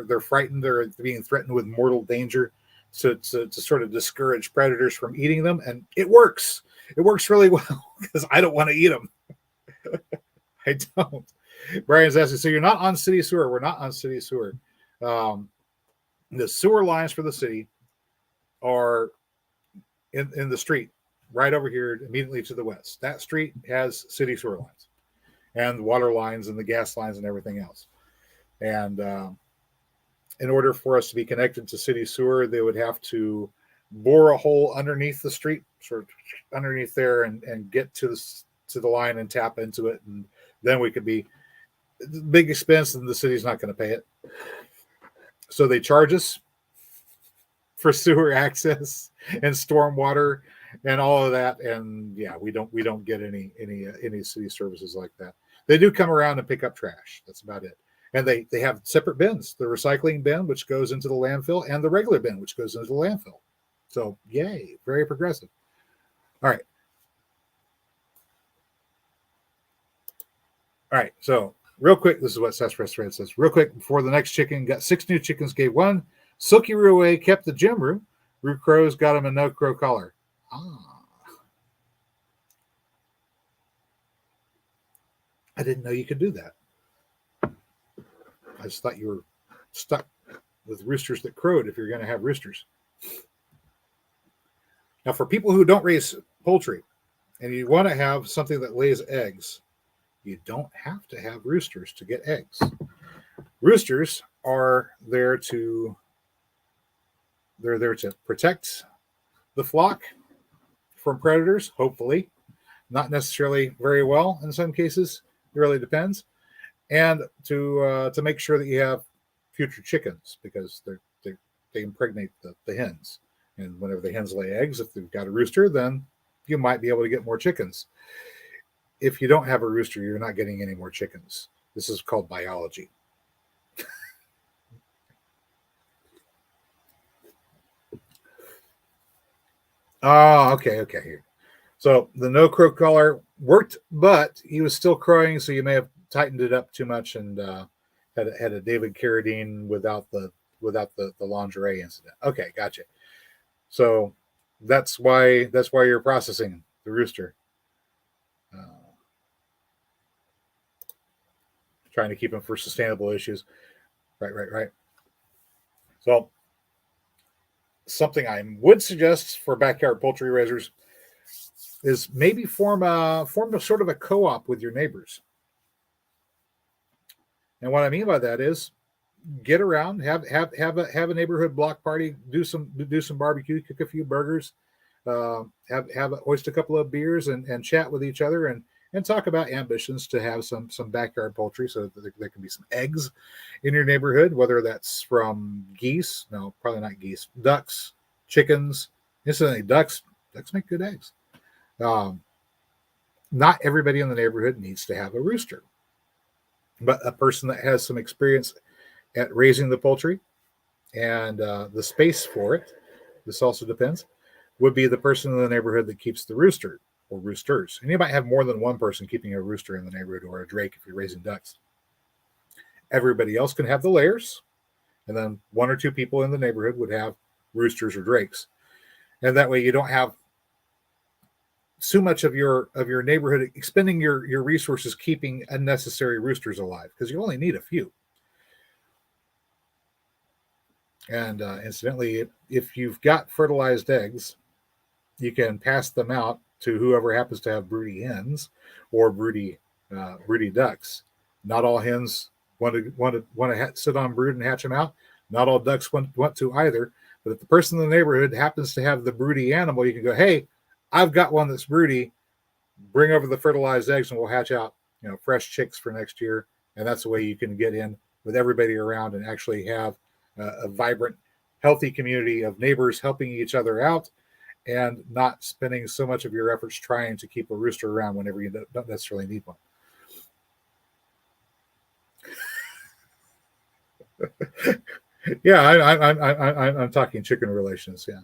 they're frightened. They're being threatened with mortal danger, to sort of discourage predators from eating them, and it works. It works really well because I don't want to eat them. I don't. Brian's asking, so you're not on city sewer? We're not on city sewer. The sewer lines for the city are in the street right over here, immediately to the west. That street has city sewer lines, and water lines and the gas lines and everything else. And in order for us to be connected to city sewer, they would have to bore a hole underneath the street, sort of underneath there, and get to the line and tap into it. And then we could be big expense, and the city's not going to pay it. So they charge us for sewer access and stormwater and all of that. And yeah, we don't get any city services like that. They do come around and pick up trash. That's about it. And they have separate bins, the recycling bin, which goes into the landfill, and the regular bin, which goes into the landfill. So yay, very progressive. All right. So real quick, this is what Sassafras Thread says. Real quick, before the next chicken, got 6 new chickens, gave 1 silky roux away, kept the gym roux. Roux crows, got him a no crow collar. I didn't know you could do that. I just thought you were stuck with roosters that crowed if you're going to have roosters. Now, for people who don't raise poultry and you want to have something that lays eggs, you don't have to have roosters to get eggs. Roosters are there to protect the flock from predators, hopefully. Not necessarily very well in some cases. It really depends. And to make sure that you have future chickens, because they they impregnate the hens. And whenever the hens lay eggs, if they've got a rooster, then you might be able to get more chickens. If you don't have a rooster, you're not getting any more chickens. This is called biology. Oh, okay. Here. So the no crow collar worked, but he was still crowing, so you may have tightened it up too much and had a David Carradine without the lingerie incident. Okay, gotcha. So that's why you're processing the rooster. Trying to keep them for sustainable issues. Right. So something I would suggest for backyard poultry raisers is maybe form a sort of a co-op with your neighbors. And what I mean by that is get around, have a neighborhood block party, do some barbecue, cook a few burgers, hoist a couple of beers and chat with each other and talk about ambitions to have some backyard poultry so that there can be some eggs in your neighborhood, whether that's from geese, no, probably not geese, ducks, chickens. Incidentally, ducks make good eggs. Not everybody in the neighborhood needs to have a rooster, but a person that has some experience at raising the poultry and the space for it, this also depends, would be the person in the neighborhood that keeps the rooster or roosters. And you might have more than one person keeping a rooster in the neighborhood or a drake if you're raising ducks. Everybody else can have the layers, and then one or two people in the neighborhood would have roosters or drakes. And that way you don't have so much of your neighborhood expending your resources keeping unnecessary roosters alive, because you only need a few. And incidentally, if you've got fertilized eggs, you can pass them out to whoever happens to have broody hens or broody ducks. Not all hens want to sit on brood and hatch them out. Not all ducks want to either. But if the person in the neighborhood happens to have the broody animal, you can go, hey, I've got one that's broody. Bring over the fertilized eggs and we'll hatch out, fresh chicks for next year. And that's the way you can get in with everybody around and actually have a vibrant, healthy community of neighbors helping each other out and not spending so much of your efforts trying to keep a rooster around whenever you don't necessarily need one. Yeah, I'm talking chicken relations. Yeah.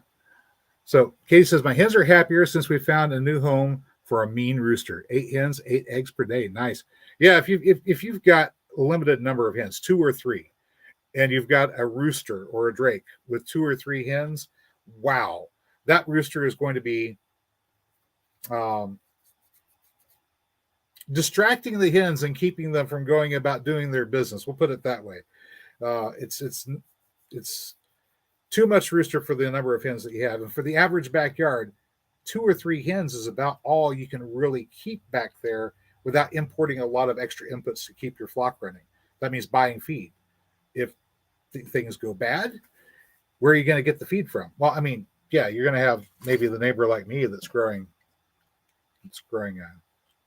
So Katie says, my hens are happier since we found a new home for a mean rooster. 8 hens, 8 eggs per day. Nice. Yeah, if you've got a limited number of hens, 2 or 3, and you've got a rooster or a drake with 2 or 3 hens, wow, that rooster is going to be distracting the hens and keeping them from going about doing their business. We'll put it that way. It's too much rooster for the number of hens that you have. And for the average backyard, 2 or 3 hens is about all you can really keep back there without importing a lot of extra inputs to keep your flock running. That means buying feed. If things go bad, where are you going to get the feed from? Well, I mean, yeah, you're going to have maybe the neighbor like me that's growing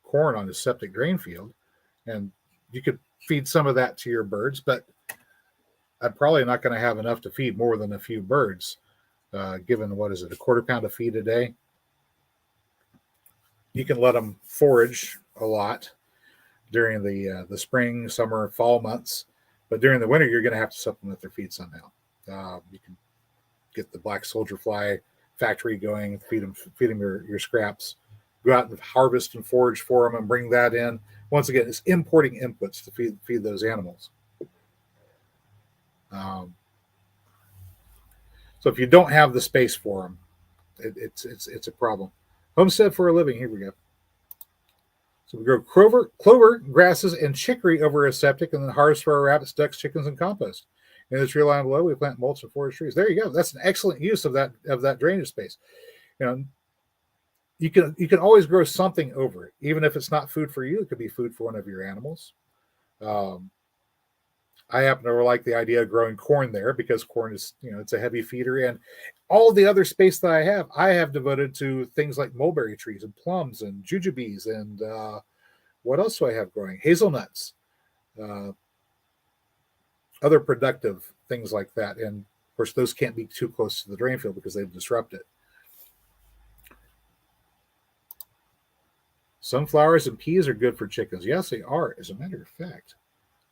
corn on his septic drain field, and you could feed some of that to your birds, but I'm probably not going to have enough to feed more than a few birds, given, what is it, a quarter pound of feed a day? You can let them forage a lot during the spring, summer, fall months, but during the winter, you're going to have to supplement their feed somehow. You can get the black soldier fly factory going, feed them your scraps, go out and harvest and forage for them and bring that in. Once again, it's importing inputs to feed those animals. So if you don't have the space for them, it's a problem. Homestead for a living. Here we go. So we grow clover, grasses, and chicory over a septic, and then harvest for our rabbits, ducks, chickens, and compost. In the tree line below, we plant mulch and forage trees. There you go. That's an excellent use of that drainage space. You can always grow something over it, even if it's not food for you. It could be food for one of your animals. I happen to like the idea of growing corn there because corn is, it's a heavy feeder, and all the other space that I have devoted to things like mulberry trees and plums and jujubes and what else do I have growing? Hazelnuts, other productive things like that. And Of course, those can't be too close to the drain field because they've disrupted it. Sunflowers and peas are good for chickens. Yes, they are. As a matter of fact,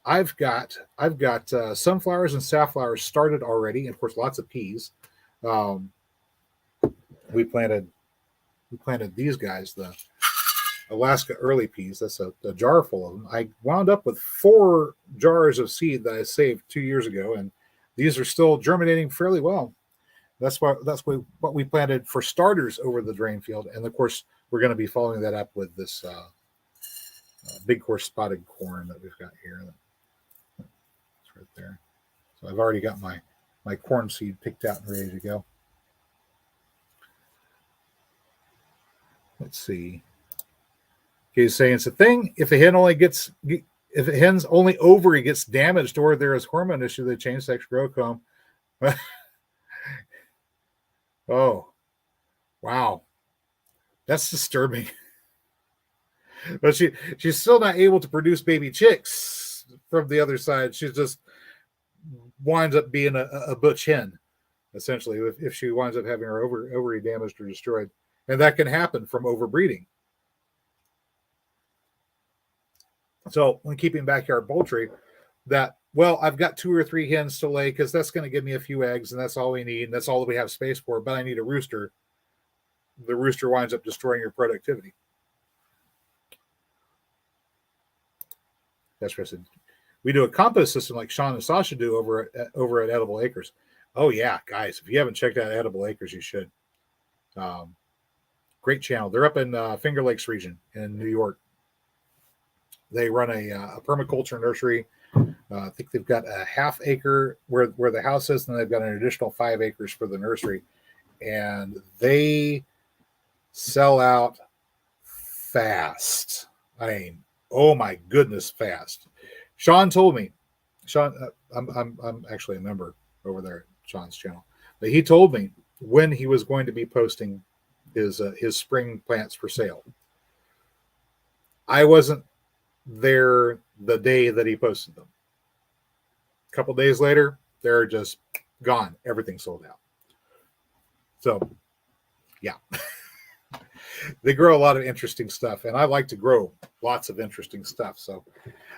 I've got sunflowers and safflowers started already, and of course, lots of peas. Um, we planted these guys, the Alaska early peas. That's a jar full of them. I wound up with 4 jars of seed that I saved 2 years ago, and these are still germinating fairly well. That's what we planted for starters over the drain field, and of course we're going to be following that up with this big horse spotted corn that we've got here. It's right there. So I've already got my corn seed picked out and ready to go. Let's see. He's saying it's a thing. If a hen's only ovary gets damaged or there is hormone issue, they change sex growth comb. Oh, wow. That's disturbing. But she's still not able to produce baby chicks from the other side. She just winds up being a butch hen, essentially, if she winds up having her ovary damaged or destroyed. And that can happen from overbreeding. So when keeping backyard poultry, I've got 2 or 3 hens to lay because that's going to give me a few eggs, and that's all we need, and that's all that we have space for. But I need a rooster. The rooster winds up destroying your productivity. That's what I said. We do a compost system like Sean and Sasha do over at Edible Acres. Oh yeah, guys, if you haven't checked out Edible Acres, you should. Great channel. They're up in Finger Lakes region in New York. They run a permaculture nursery. I think they've got a ½ acre where the house is, and they've got an additional 5 acres for the nursery. And they sell out fast. I mean, oh my goodness, fast. Sean told me, I'm actually a member over there at Sean's channel, but he told me when he was going to be posting his spring plants for sale. I wasn't there the day that he posted them. A couple days later, they're just gone. Everything sold out. So, yeah. They grow a lot of interesting stuff, and I like to grow lots of interesting stuff. So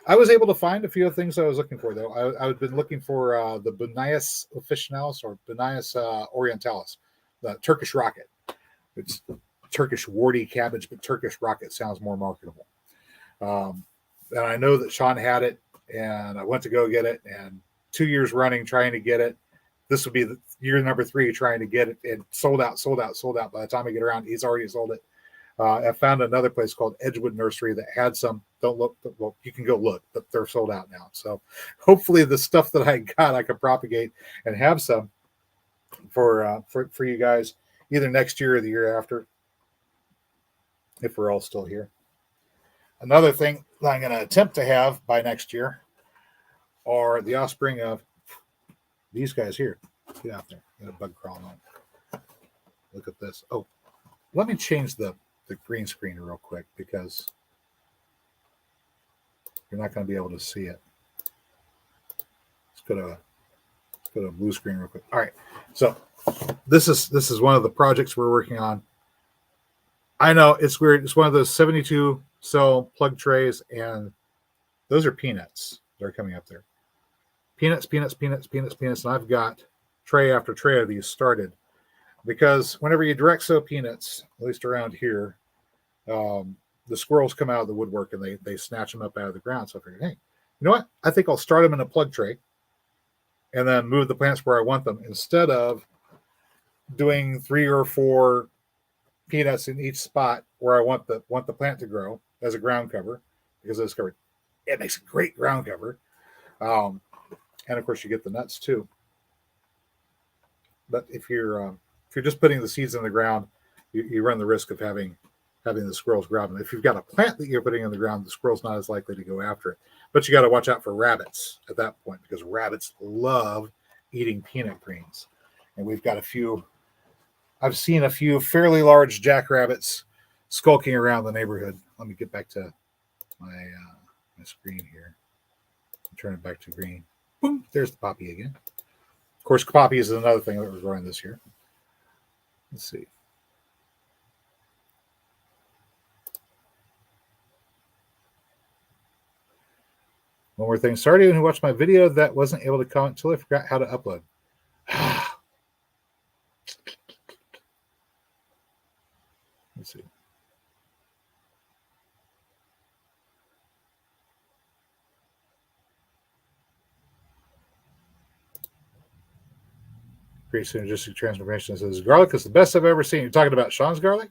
I was able to find a few of things I was looking for, though. I've been looking for the Bunias officinalis or Bunias orientalis, the Turkish rocket. It's Turkish warty cabbage, but Turkish rocket sounds more marketable. And I know that Sean had it, and I went to go get it, and 2 years running trying to get it. This would be the year number 3 trying to get it, and sold out. By the time I get around, he's already sold it. I found another place called Edgewood Nursery that had some. Don't look. Well, you can go look, but they're sold out now. So hopefully the stuff that I got, I can propagate and have some for you guys either next year or the year after, if we're all still here. Another thing that I'm going to attempt to have by next year are the offspring of these guys here. Get out there. Got a bug crawling on. Look at this. Oh, let me change the green screen real quick because you're not going to be able to see it. Let's go to blue screen real quick. All right. So this is one of the projects we're working on. I know it's weird. It's one of those 72 cell plug trays, and those are peanuts that are coming up there. Peanuts. And I've got tray after tray of these started because whenever you direct sow peanuts, at least around here, the squirrels come out of the woodwork and they snatch them up out of the ground. So I figured, hey, you know what? I think I'll start them in a plug tray and then move the plants where I want them instead of doing 3 or 4 peanuts in each spot where I want the plant to grow as a ground cover, because I discovered it makes a great ground cover. And of course you get the nuts too. But if you're just putting the seeds in the ground, you run the risk of having the squirrels grab them. If you've got a plant that you're putting in the ground, the squirrel's not as likely to go after it. But you got to watch out for rabbits at that point, because rabbits love eating peanut greens. And we've got a few. I've seen a few fairly large jackrabbits skulking around the neighborhood. Let me get back to my screen here. Turn it back to green. Boom! There's the poppy again. course, poppy is another thing that we're growing this year. Let's see. One more thing. Sorry to anyone who watched my video that wasn't able to comment until I forgot how to upload. Let's see. Great synergistic transformation. Says garlic is the best I've ever seen. You're talking about Sean's garlic?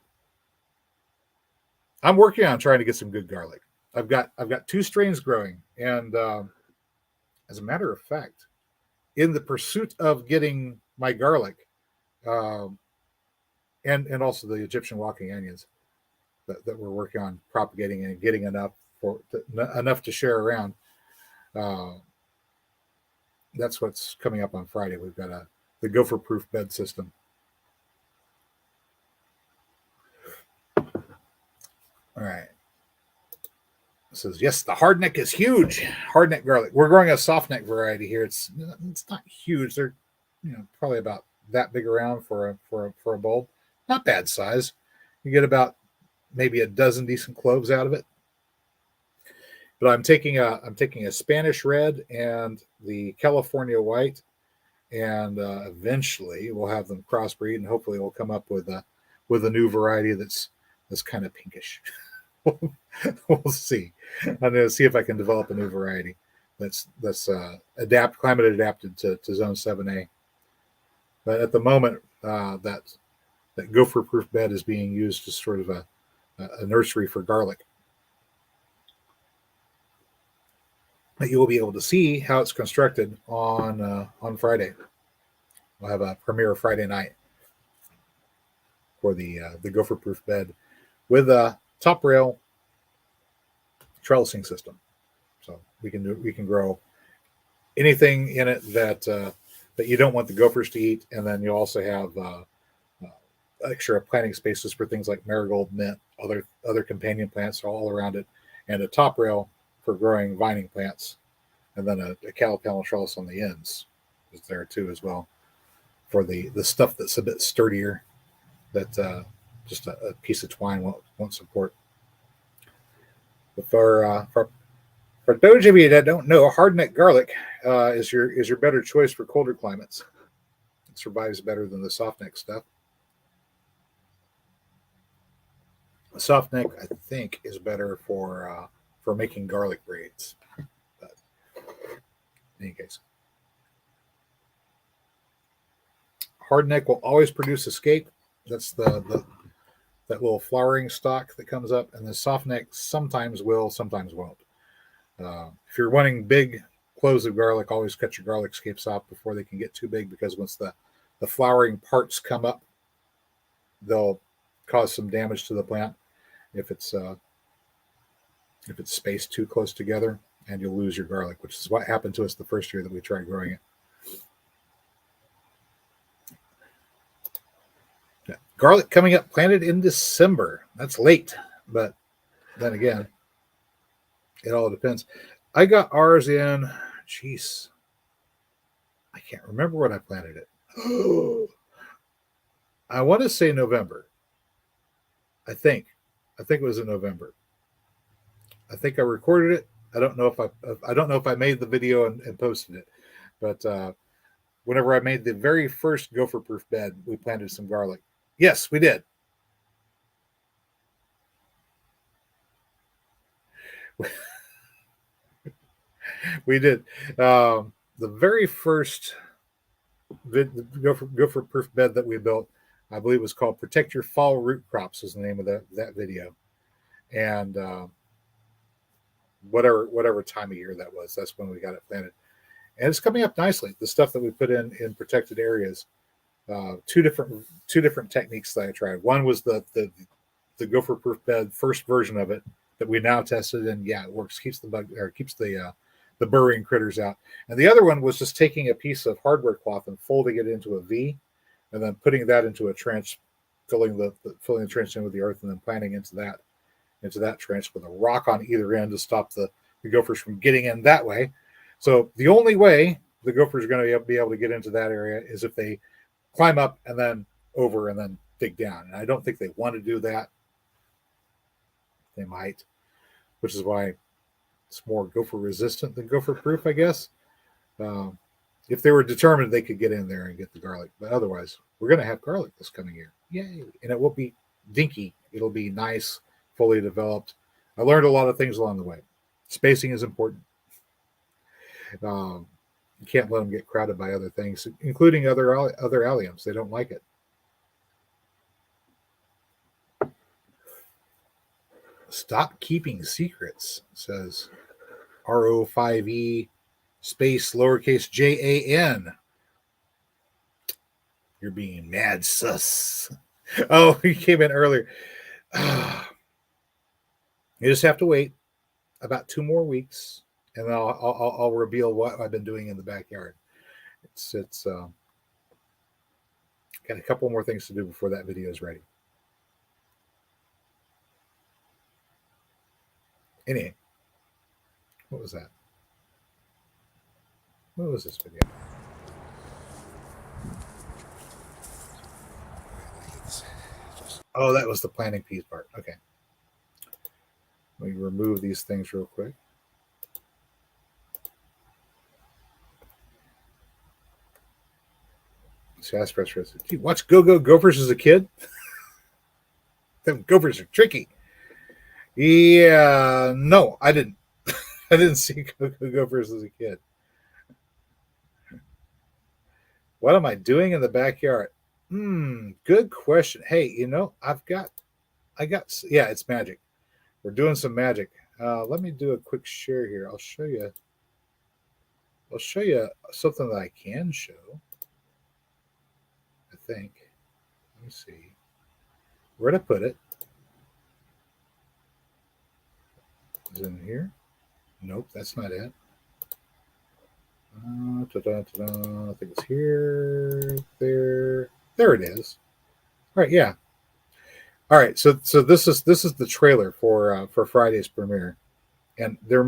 I'm working on trying to get some good garlic. I've got 2 strains growing, and as a matter of fact, in the pursuit of getting my garlic, and also the Egyptian walking onions that we're working on propagating and getting enough to share around. That's what's coming up on Friday. We've got the gopher-proof bed system. All right. It says, yes, the hardneck is huge. Hardneck garlic. We're growing a softneck variety here. It's not huge. They're probably about that big around for a bulb. Not bad size. You get about maybe a dozen decent cloves out of it. But I'm taking a Spanish red and the California white, and eventually we'll have them crossbreed, and hopefully we'll come up with a new variety that's kind of pinkish. We'll see. I'm going to see if I can develop a new variety that's climate adapted to zone 7A. But at the moment, that gopher-proof bed is being used as sort of a nursery for garlic. But you will be able to see how it's constructed on Friday. We'll have a premiere Friday night for the gopher-proof bed with a top rail trellising system. So we can grow anything in it that you don't want the gophers to eat, and then you also have extra planting spaces for things like marigold, mint, other companion plants all around it, and a top rail for growing vining plants, and then a cattle panel trellis on the ends is there too as well for the stuff that's a bit sturdier that just a piece of twine won't support. But for those of you that don't know, hardneck garlic is your better choice for colder climates. It survives better than the softneck stuff. The softneck, I think, is better for making garlic braids. But in any case, hardneck will always produce escape. That's that little flowering stalk that comes up, and the softneck sometimes will, sometimes won't. If you're wanting big cloves of garlic, always cut your garlic scapes off before they can get too big, because once the flowering parts come up, they'll cause some damage to the plant if it's spaced too close together, and you'll lose your garlic, which is what happened to us the first year that we tried growing it. Yeah. Garlic coming up, planted in December. That's late, but then again, it all depends. I got ours in, I can't remember when I planted it. I want to say November. I think it was in November. I think I recorded it. I don't know if I made the video and posted it, but whenever I made the very first gopher-proof bed, we planted some garlic. Yes, we did. We did. The very first gopher-proof bed that we built, I believe, was called "Protect Your Fall Root Crops" is the name of that video, and whatever time of year that was, that's when we got it planted, and it's coming up nicely. The stuff that we put in protected areas, two different techniques that I tried. One was the gopher-proof bed, first version of it that we now tested, and yeah, it works. Keeps the burrowing critters out. And the other one was just taking a piece of hardware cloth and folding it into a V, and then putting that into a trench, filling the trench in with the earth, and then planting into that trench with a rock on either end to stop the gophers from getting in that way. So the only way the gophers are going to be able to get into that area is if they climb up and then over and then dig down. And I don't think they want to do that. They might, which is why it's more gopher resistant than gopher proof, I guess. If they were determined, they could get in there and get the garlic. But otherwise, we're going to have garlic this coming year. Yay. And it won't be dinky. It'll be nice, fully developed. I learned a lot of things along the way. Spacing is important. You can't let them get crowded by other things, including other alliums. They don't like it. Stop keeping secrets, says RO5E space lowercase JAN. You're being mad sus. Oh, he came in earlier. You just have to wait about 2 more weeks, and then I'll reveal what I've been doing in the backyard. It's got a couple more things to do before that video is ready. Anyway, what was that? What was this video? Oh, that was the planting peas part. Okay. Let me remove these things real quick. Gee, watch Go Go Gophers as a kid? Them gophers are tricky. Yeah, no, I didn't. I didn't see Go Go Gophers as a kid. What am I doing in the backyard? Good question. Hey, yeah, it's magic. We're doing some magic. Let me do a quick share here. I'll show you something that I can show. I think. Let me see. Where'd I put it? Is it in here? Nope, that's not it. I think it's here, there. There it is. All right, yeah. All right, so this is the trailer for Friday's premiere, and you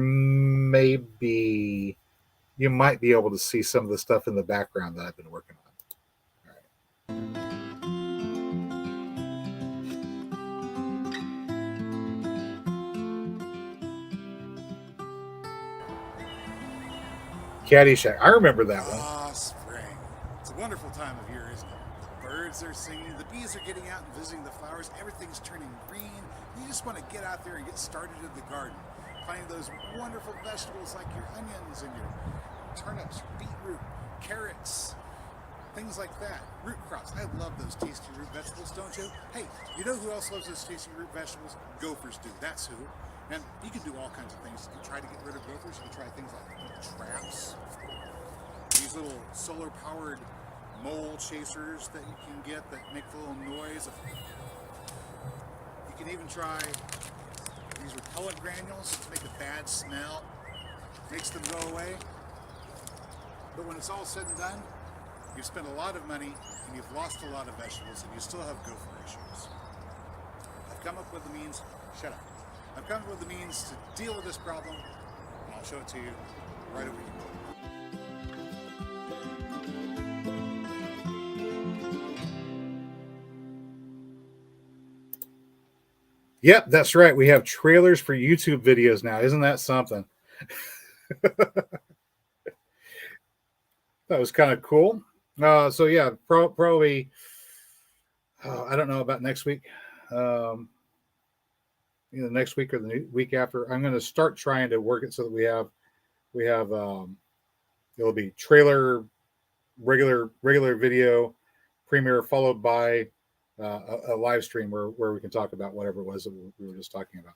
might be able to see some of the stuff in the background that I've been working on. Caddyshack. I remember that one. Ah, spring. It's a wonderful time of year, isn't it? The birds are singing, the bees are getting out and visiting the flowers, everything's turning green. You just want to get out there and get started in the garden. Finding those wonderful vegetables like your onions and your turnips, beetroot, carrots, things like that. Root crops. I love those tasty root vegetables, don't you? Hey, you know who else loves those tasty root vegetables? Gophers do. That's who. And you can do all kinds of things. You can try to get rid of gophers. You can try things like traps. These little solar-powered mole chasers that you can get that make a little noise. You can even try these repellent granules to make a bad smell. Makes them go away. But when it's all said and done, you've spent a lot of money and you've lost a lot of vegetables and you still have gopher issues. I've come up with the means. Shut up. I've come up with the means to deal with this problem, and I'll show it to you right over here. Yep, that's right. We have trailers for YouTube videos now. Isn't that something? That was kind of cool. So yeah, probably. I don't know about next week. Next week or the week after. I'm going to start trying to work it so that we have. It'll be trailer, regular video, premiere followed by a live stream where we can talk about whatever it was that we were just talking about.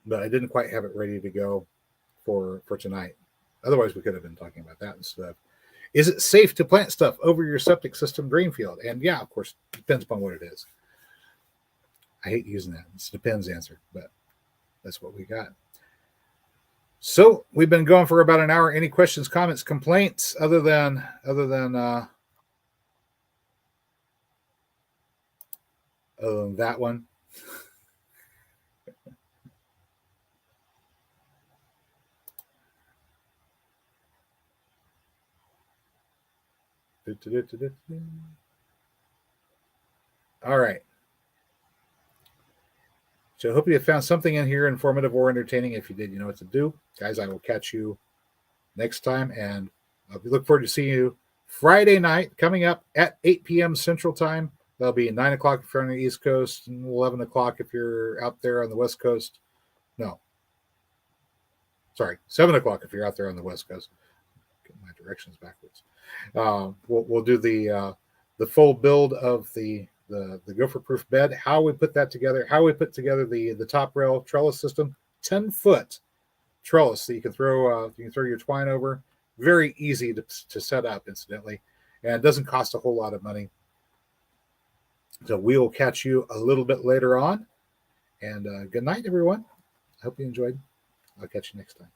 But I didn't quite have it ready to go for tonight. Otherwise, we could have been talking about that instead. Is it safe to plant stuff over your septic system drain field? And yeah, of course, it depends upon what it is. I hate using that. It's a depends answer, but that's what we got. So we've been going for about an hour. Any questions, comments, complaints other than that one? All right. So I hope you found something in here informative or entertaining. If you did, you know what to do. Guys, I will catch you next time. And we look forward to seeing you Friday night coming up at 8 p.m. Central Time. That'll be 9 o'clock if you're on the East Coast and 11 o'clock if you're out there on the West Coast. No. Sorry, 7 o'clock if you're out there on the West Coast. Get my directions backwards. We'll do the full build of the gopher proof bed, how we put that together, how we put together the top rail trellis system, 10-foot trellis that you can throw your twine over. Very easy to set up, incidentally, and it doesn't cost a whole lot of money. So we will catch you a little bit later on, and good night, everyone. I hope you enjoyed. I'll catch you next time.